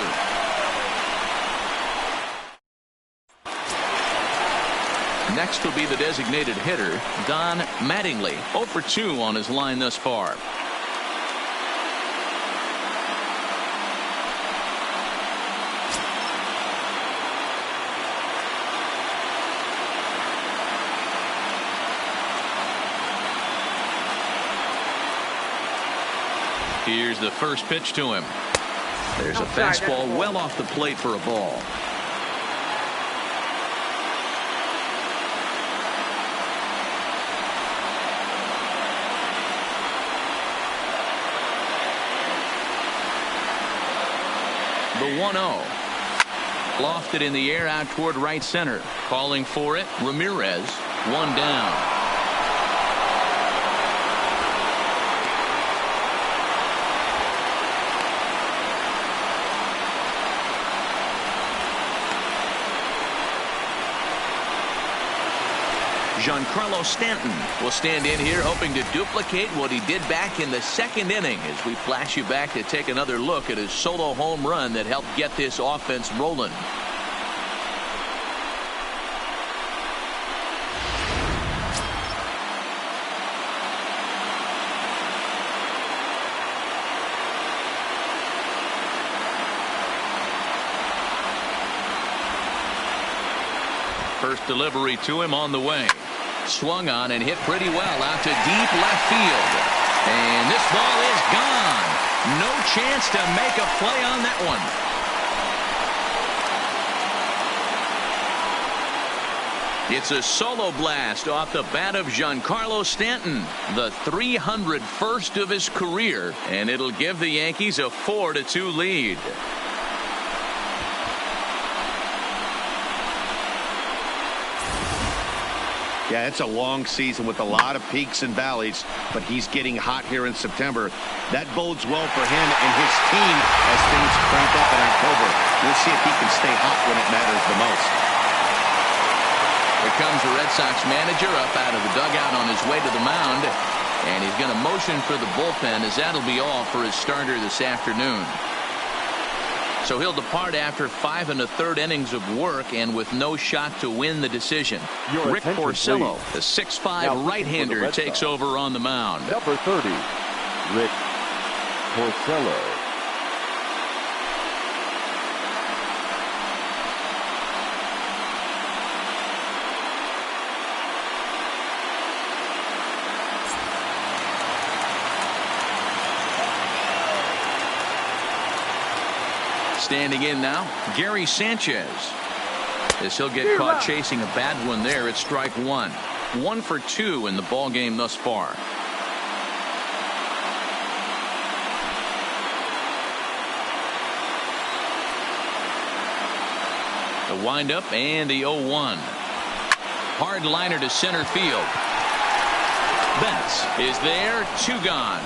Next will be the designated hitter, Don Mattingly, 0 for 2 on his line thus far. Here's the first pitch to him. There's a fastball well off the plate for a ball. The 1-0. Lofted in the air out toward right center. Calling for it, Ramirez. 1 down. Giancarlo Stanton will stand in here hoping to duplicate what he did back in the 2nd inning as we flash you back to take another look at his solo home run that helped get this offense rolling. First delivery to him on the way. Swung on and hit pretty well out to deep left field. And this ball is gone. No chance to make a play on that one. It's a solo blast off the bat of Giancarlo Stanton, the 301st of his career, and it'll give the Yankees a 4-2 lead. Yeah, it's a long season with a lot of peaks and valleys, but he's getting hot here in September. That bodes well for him and his team as things crank up in October. We'll see if he can stay hot when it matters the most. Here comes the Red Sox manager up out of the dugout on his way to the mound, and he's going to motion for the bullpen, as that'll be all for his starter this afternoon. So he'll depart after 5 1/3 innings of work and with no shot to win the decision. Rick Porcello, the 6'5" right-hander, takes over on the mound. Number 30, Rick Porcello. Standing in now, Gary Sanchez. As he'll get caught chasing a bad one there, it's strike one. 1 for 2 in the ball game thus far. The windup and the 0-1. Hard liner to center field. Betts is there, 2 gone.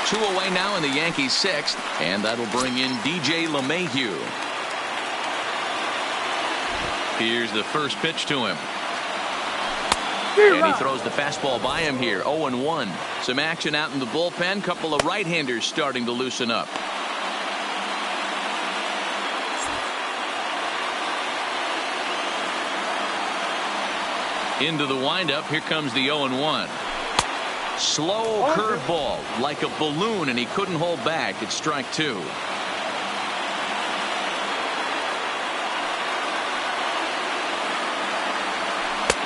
Two away now in the Yankees' 6th, and that'll bring in DJ LeMahieu. Here's the first pitch to him. And he throws the fastball by him here. 0-1. Some action out in the bullpen. Couple of right-handers starting to loosen up. Into the windup. Here comes the 0-1. Slow curveball like a balloon, and he couldn't hold back. It's strike 2.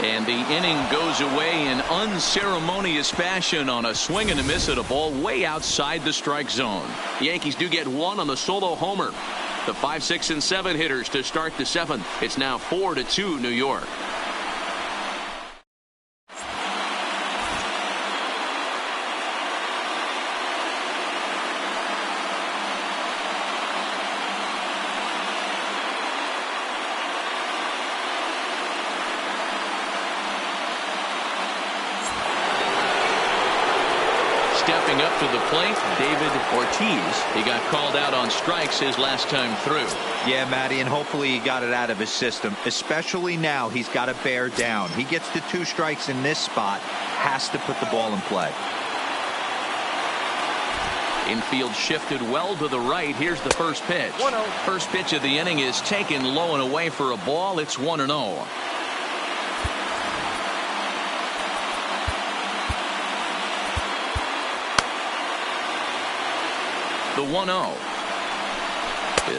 And the inning goes away in unceremonious fashion on a swing and a miss at a ball way outside the strike zone. The Yankees do get 1 on the solo homer. The 5, 6, and 7 hitters to start the 7th. It's now 4-2 New York. Stepping up to the plate, David Ortiz. He got called out on strikes his last time through. Yeah, Matty, and hopefully he got it out of his system. Especially now, he's got to bear down. He gets to 2 strikes in this spot, has to put the ball in play. Infield shifted well to the right. Here's the first pitch. 1-0. First pitch of the inning is taken low and away for a ball. It's 1-0. The 1-0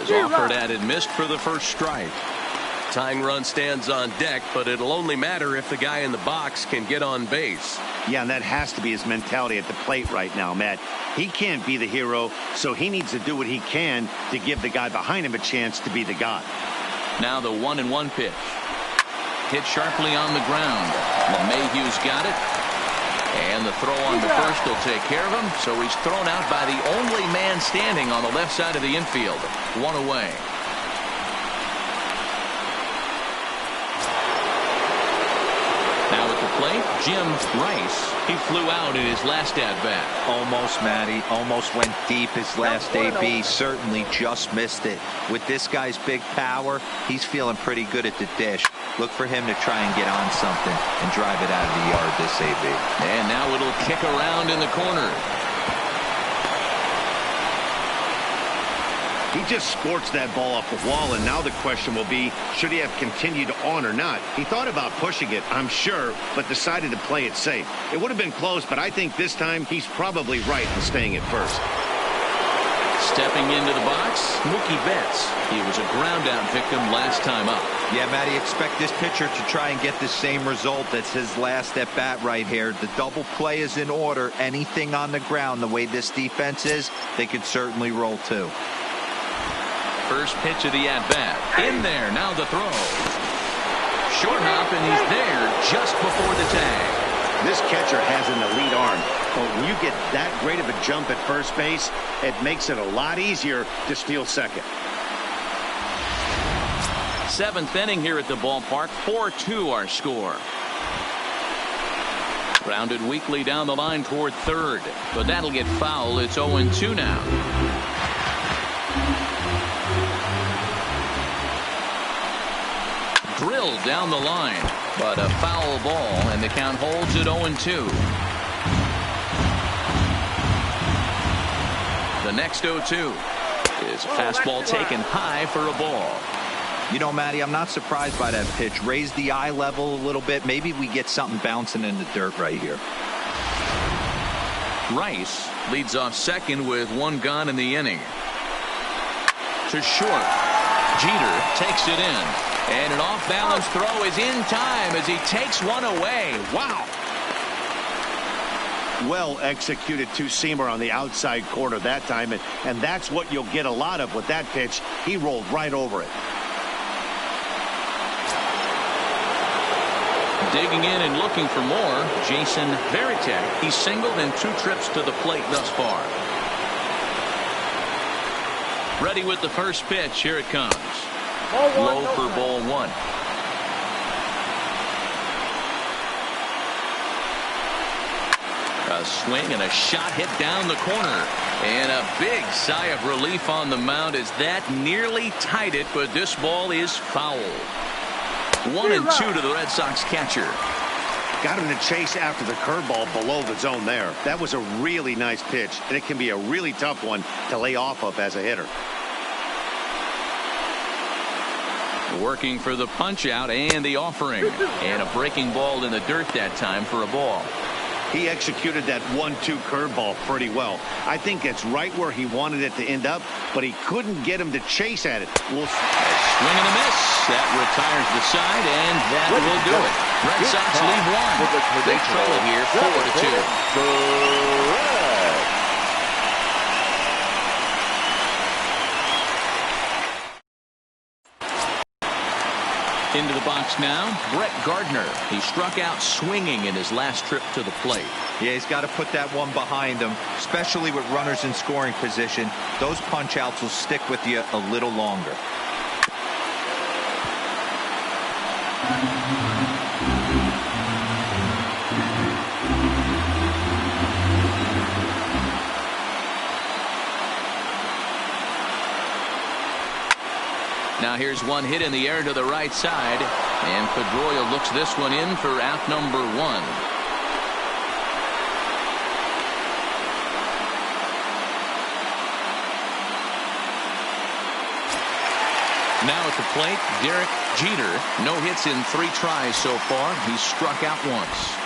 is offered at and missed for the first strike. Tying run stands on deck, but it'll only matter if the guy in the box can get on base. Yeah, and that has to be his mentality at the plate right now, Matt. He can't be the hero, so he needs to do what he can to give the guy behind him a chance to be the guy. Now the 1-1 pitch. Hit sharply on the ground. LeMahieu's got it. And the throw on to first will take care of him. So he's thrown out by the only man standing on the left side of the infield. 1 away. Now at the plate, Jim Rice. He flew out in his last at-bat. Almost, Matty. Almost went deep his last AB. Certainly just missed it. With this guy's big power, he's feeling pretty good at the dish. Look for him to try and get on something and drive it out of the yard this AB. And now it'll kick around in the corner. He just scorched that ball off the wall, and now the question will be, should he have continued on or not? He thought about pushing it, I'm sure, but decided to play it safe. It would have been close, but I think this time he's probably right in staying at first. Stepping into the box, Mookie Betts. He was a ground-out victim last time up. Yeah, Matty, expect this pitcher to try and get the same result. That's his last at-bat right here. The double play is in order. Anything on the ground, the way this defense is, they could certainly roll too. First pitch of the at-bat. In there, now the throw. Short hop, and he's there just before the tag. This catcher has an elite arm, but when you get that great of a jump at first base, it makes it a lot easier to steal second. Seventh inning here at the ballpark. 4-2 our score. Grounded weakly down the line toward third, but that'll get foul. It's 0-2 now. Drilled down the line, but a foul ball, and the count holds at 0-2. The next 0-2 is a fastball taken high for a ball. You know, Matty, I'm not surprised by that pitch. Raise the eye level a little bit. Maybe we get something bouncing in the dirt right here. Rice leads off second with one gone in the inning. To short. Jeter takes it in. And an off-balance throw is in time as he takes one away. Wow. Well executed two-seamer on the outside corner that time, and that's what you'll get a lot of with that pitch. He rolled right over it. Digging in and looking for more, Jason Varitek. He's singled in 2 trips to the plate thus far. Ready with the first pitch. Here it comes. Low for ball 1. A swing and a shot hit down the corner. And a big sigh of relief on the mound as that nearly tied it, but this ball is foul. 1-2 to the Red Sox catcher. Got him to chase after the curveball below the zone there. That was a really nice pitch, and it can be a really tough one to lay off of as a hitter. Working for the punch out and the offering, and a breaking ball in the dirt that time for a ball. He executed that 1-2 curveball pretty well. I think it's right where he wanted it to end up, but he couldn't get him to chase at it. Swing and a miss. That retires the side, and that will do it. Red Sox lead 1. They trail it here 4-2. Into the box now, Brett Gardner. He struck out swinging in his last trip to the plate. Yeah, he's got to put that one behind him, especially with runners in scoring position. Those punch outs will stick with you a little longer. Now here's one hit in the air to the right side, and Pedroia looks this one in for out number 1. Now at the plate, Derek Jeter. No hits in 3 tries so far. He's struck out once.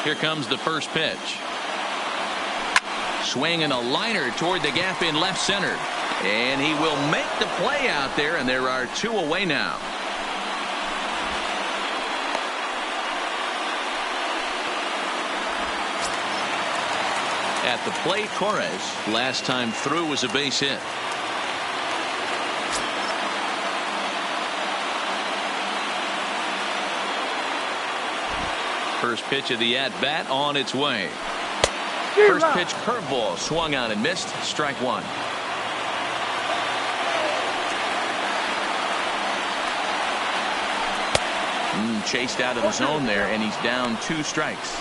Here comes the first pitch. Swing and a liner toward the gap in left center. And he will make the play out there, and there are 2 away now. At the plate, Torres. Last time through was a base hit. First pitch of the at-bat on its way. First pitch curveball swung on and missed. Strike 1. Chased out of the zone there, and he's down 2 strikes.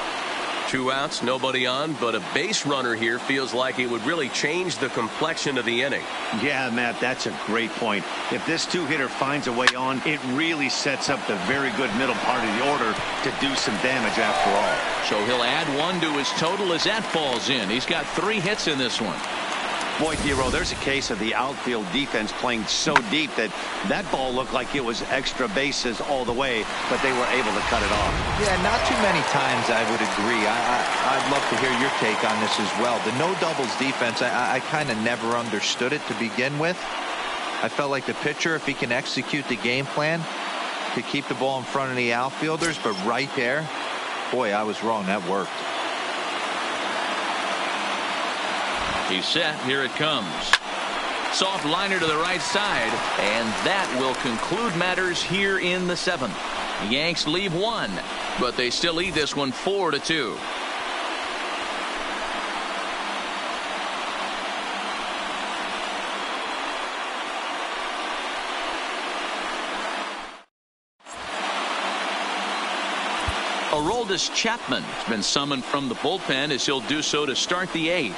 2 outs, nobody on, but a base runner here feels like it would really change the complexion of the inning. Yeah, Matt, that's a great point. If this two-hitter finds a way on, it really sets up the very good middle part of the order to do some damage after all. So he'll add 1 to his total as that falls in. He's got 3 hits in this one. Boy, Dero, there's a case of the outfield defense playing so deep that ball looked like it was extra bases all the way, but they were able to cut it off. Yeah, not too many times I would agree. I'd love to hear your take on this as well. The no doubles defense, I kind of never understood it to begin with. I felt like the pitcher, if he can execute the game plan to keep the ball in front of the outfielders, but right there, boy, I was wrong. That worked. He's set. Here it comes. Soft liner to the right side, and that will conclude matters here in the 7th. The Yanks leave 1, but they still lead this one 4-2. Aroldis Chapman has been summoned from the bullpen as he'll do so to start the 8th.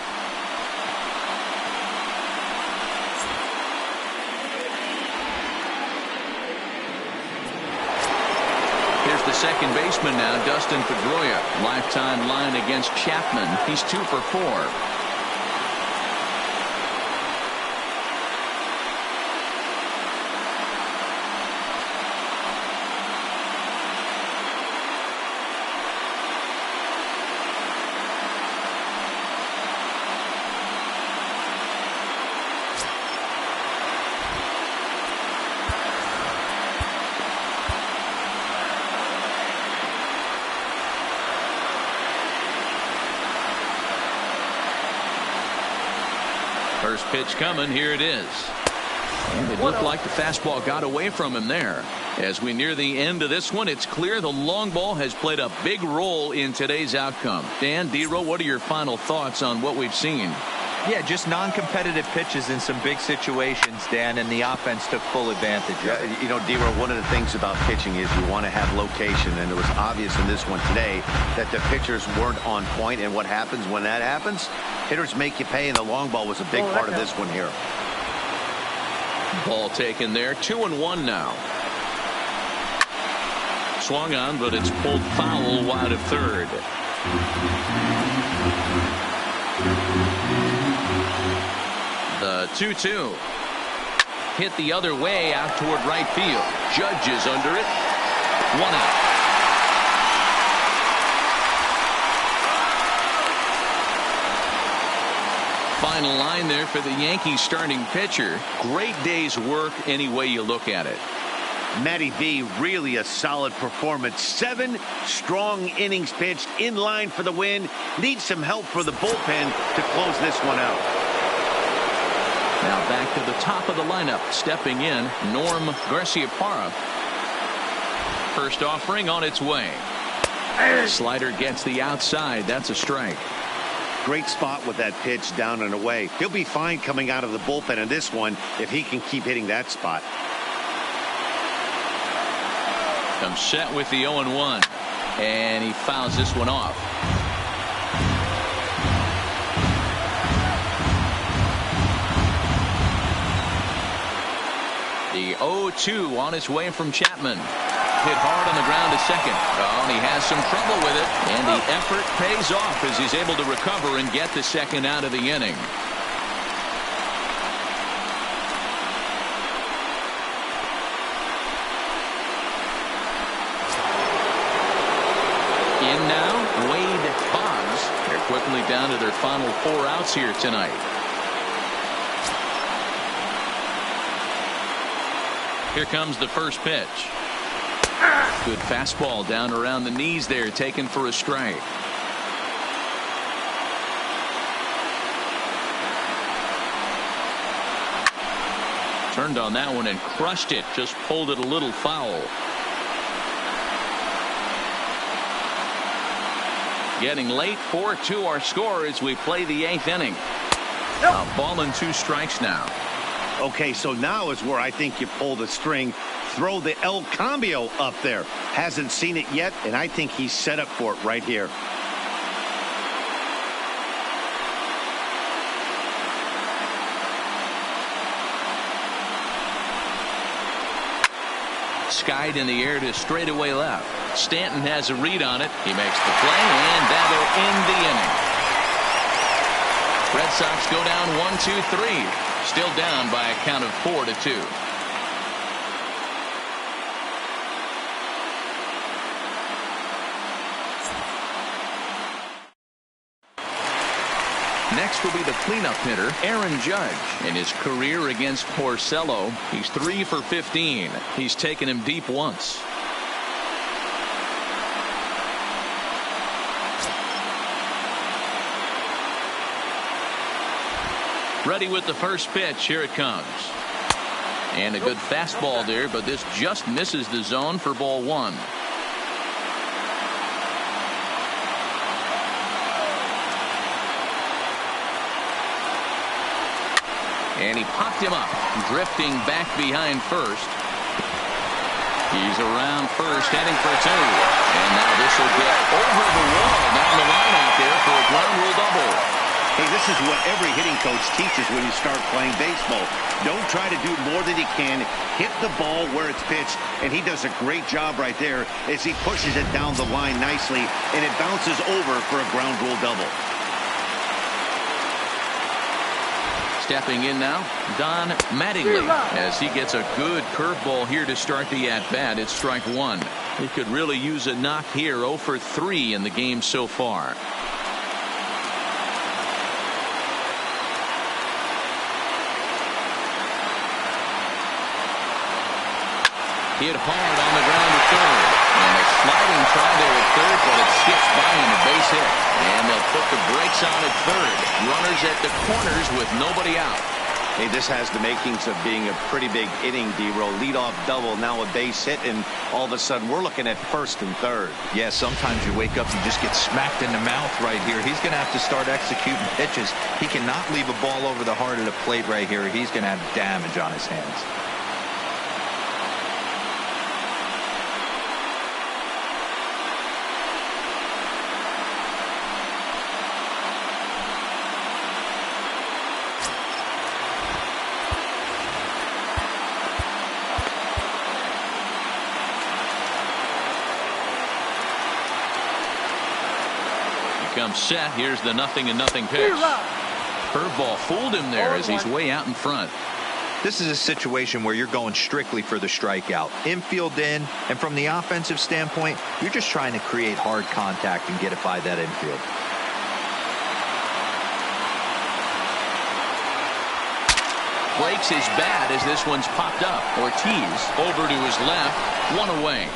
The second baseman now, Dustin Pedroia. Lifetime line against Chapman. He's 2 for 4. First pitch coming. Here it is. And it looked like the fastball got away from him there. As we near the end of this one, it's clear the long ball has played a big role in today's outcome. Dan, Dero, what are your final thoughts on what we've seen? Yeah, just non-competitive pitches in some big situations, Dan, and the offense took full advantage of it. You know, Dero, one of the things about pitching is you want to have location, and it was obvious in this one today that the pitchers weren't on point, and what happens when that happens? Hitters make you pay, and the long ball was a big part of this one here. Ball taken there. 2-1 now. Swung on, but it's pulled foul wide of third. The 2-2. Hit the other way out toward right field. Judge is under it. 1 out. Final line there for the Yankees starting pitcher. Great day's work any way you look at it. Matty V, really a solid performance. 7 strong innings pitched, in line for the win. Needs some help for the bullpen to close this one out. Now back to the top of the lineup. Stepping in, Norm Garciaparra. First offering on its way. Slider gets the outside. That's a strike. Great spot with that pitch down and away. He'll be fine coming out of the bullpen in this one if he can keep hitting that spot. Comes set with the 0-1, and he fouls this one off. The 0-2 on its way from Chapman. Hit hard on the ground to second. Oh, and he has some trouble with it, and the effort pays off as he's able to recover and get the second out of the inning. In now, Wade Boggs. They're quickly down to their final 4 outs here tonight. Here comes the first pitch. Good fastball down around the knees there, taken for a strike. Turned on that one and crushed it. Just pulled it a little foul. Getting late. 4-2 our score as we play the 8th inning. A ball and 2 strikes now. Okay, so now is where I think you pull the string. Throw the El Cambio up there. Hasn't seen it yet, and I think he's set up for it right here. skied in the air to straightaway left. Stanton has a read on it. He makes the play, and that'll end the inning. Red Sox go down 1-2-3. Still down by a count of 4-2. Next will be the cleanup hitter, Aaron Judge. In his career against Porcello, he's 3 for 15. He's taken him deep once. Ready with the first pitch. Here it comes. And a good fastball there, but this just misses the zone for ball 1. And he popped him up, drifting back behind first. He's around first, heading for 2. And now this will get over the wall down the line out there for a ground rule double. Hey, this is what every hitting coach teaches when you start playing baseball. Don't try to do more than you can. Hit the ball where it's pitched, and he does a great job right there as he pushes it down the line nicely, and it bounces over for a ground rule double. Stepping in now, Don Mattingly, as he gets a good curveball here to start the at-bat. It's strike 1. He could really use a knock here. 0 for 3 in the game so far. Hit hard on the ground to third. And a sliding try there at third, but it skips by him, a base hit. And they'll put the brakes on at third. Runners at the corners with nobody out. Hey, this has the makings of being a pretty big inning, D-Roll. Leadoff double, now a base hit, and all of a sudden we're looking at first and third. Yeah, sometimes you wake up and just get smacked in the mouth right here. He's going to have to start executing pitches. He cannot leave a ball over the heart of the plate right here. He's going to have damage on his hands. Comes set. Here's the 0-0 pitch. Curveball fooled him there as he's way out in front. This is a situation where you're going strictly for the strikeout. Infield in, and from the offensive standpoint, you're just trying to create hard contact and get it by that infield. Breaks his bat as this one's popped up. Ortiz over to his left, 1 away.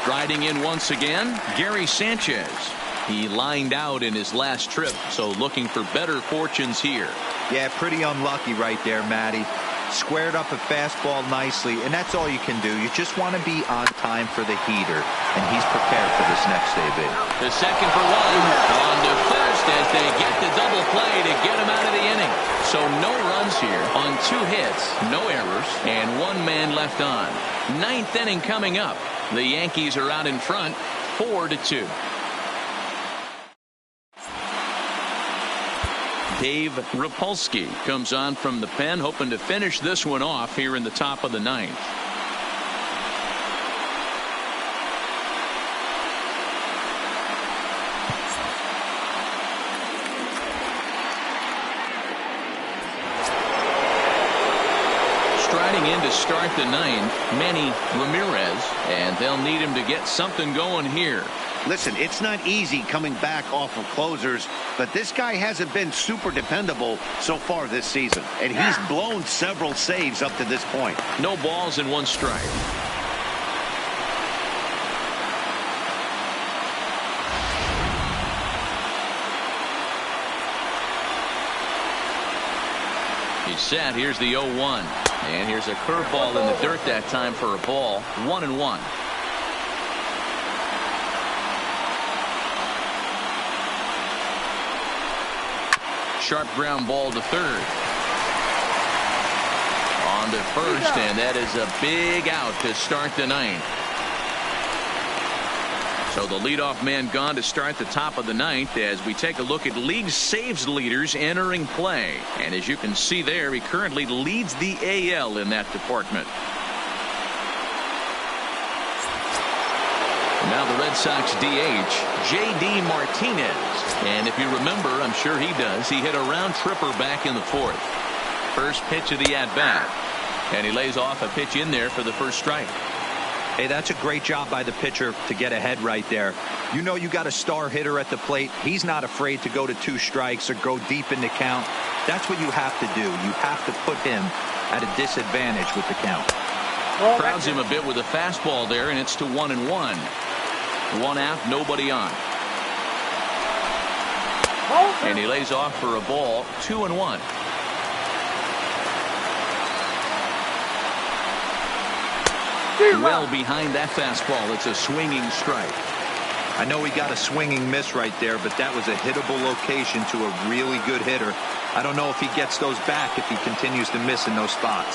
Riding in once again, Gary Sanchez. He lined out in his last trip, so looking for better fortunes here. Yeah, pretty unlucky right there, Matty. Squared up a fastball nicely, and that's all you can do. You just want to be on time for the heater, and he's prepared for this next AB. The second for 1, on to first as they get the double play to get him out of the inning. So no runs here on 2 hits, no errors, and 1 man left on. 9th inning coming up. The Yankees are out in front, 4-2. Dave Rapolsky comes on from the pen, hoping to finish this one off here in the top of the 9th. Striding in to start the 9th, Manny Ramirez, and they'll need him to get something going here. Listen, it's not easy coming back off of closers, but this guy hasn't been super dependable so far this season, and he's blown several saves up to this point. No balls and 1 strike. He's set. Here's the 0-1. And here's a curveball in the dirt that time for a ball. 1-1. Sharp ground ball to third. On to first, and that is a big out to start the 9th. So the leadoff man gone to start the top of the ninth as we take a look at league saves leaders entering play. And as you can see there, he currently leads the AL in that department. Now the Red Sox DH, J.D. Martinez. And if you remember, I'm sure he does, he hit a round tripper back in the fourth. First pitch of the at-bat. And he lays off a pitch in there for the first strike. Hey, that's a great job by the pitcher to get ahead right there. You know you got a star hitter at the plate. He's not afraid to go to 2 strikes or go deep in the count. That's what you have to do. You have to put him at a disadvantage with the count. Crowds him a bit with a fastball there, and it's to 1-1. 1 out, nobody on. And he lays off for a ball, 2-1. Well behind that fastball. It's a swinging strike. I know he got a swinging miss right there, but that was a hittable location to a really good hitter. I don't know if he gets those back if he continues to miss in those spots.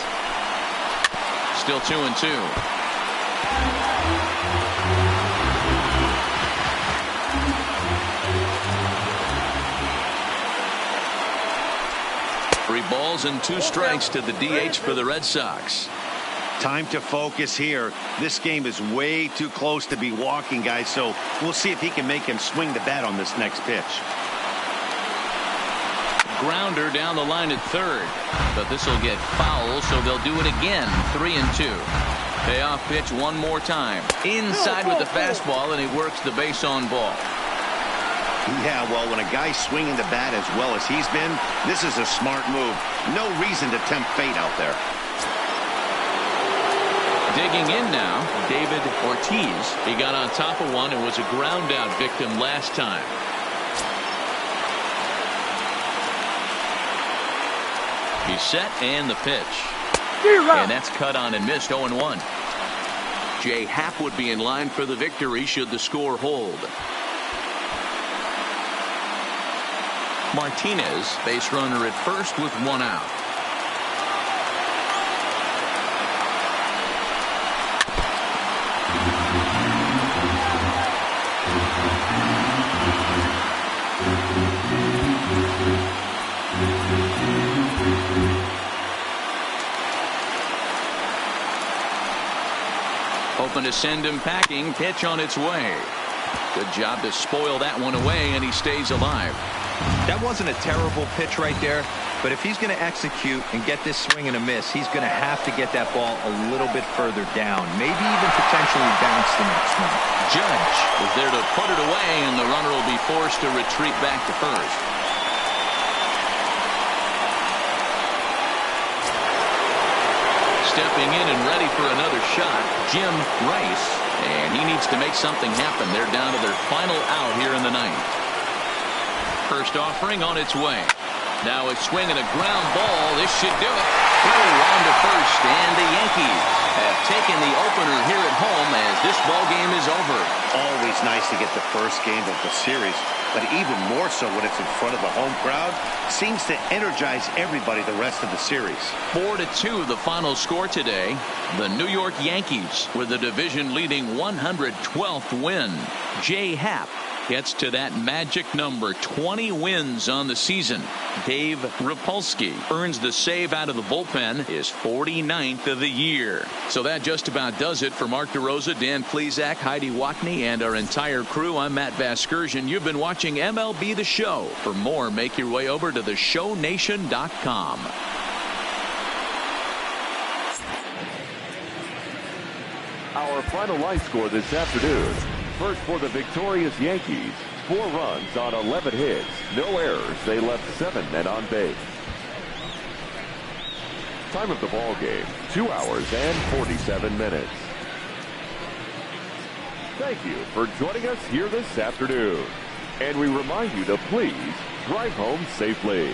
Still 2-2. Three balls and 2 strikes to the DH for the Red Sox. Time to focus here. This game is way too close to be walking, guys, so we'll see if he can make him swing the bat on this next pitch. Grounder down the line at third, but this will get foul, so they'll do it again. 3-2. Payoff pitch one more time. Inside with the fastball, and he works the base on ball. Yeah, well, when a guy's swinging the bat as well as he's been, this is a smart move. No reason to tempt fate out there. Digging in now, David Ortiz. He got on top of one and was a ground out victim last time. He's set and the pitch. And that's cut on and missed. 0-1. Jay Happ would be in line for the victory should the score hold. Martinez, base runner at first with 1 out. Hoping to send him packing. Pitch on its way. Good job to spoil that one away, and he stays alive. That wasn't a terrible pitch right there, but if he's going to execute and get this swing and a miss, he's going to have to get that ball a little bit further down, maybe even potentially bounce the next one. Judge is there to put it away, and the runner will be forced to retreat back to first. Stepping in and ready for another shot, Jim Rice, and he needs to make something happen. They're down to their final out here in the ninth. First offering on its way. Now a swing and a ground ball. This should do it. On to first, and the Yankees have taken the opener here at home as this ball game is over. Always nice to get the first game of the series, but even more so when it's in front of the home crowd. Seems to energize everybody the rest of the series. 4-2 the final score today. The New York Yankees with the division leading 112th win. Jay Happ gets to that magic number, 20 wins on the season. Dave Rapolsky earns the save out of the bullpen, his 49th of the year. So that just about does it for Mark DeRosa, Dan Plesac, Heidi Watney, and our entire crew. I'm Matt Vasgersian. You've been watching MLB The Show. For more, make your way over to theshownation.com. Our final line score this afternoon. First for the victorious Yankees, 4 runs on 11 hits, no errors. They left 7 men on base. Time of the ball game, 2 hours and 47 minutes. Thank you for joining us here this afternoon. And we remind you to please drive home safely.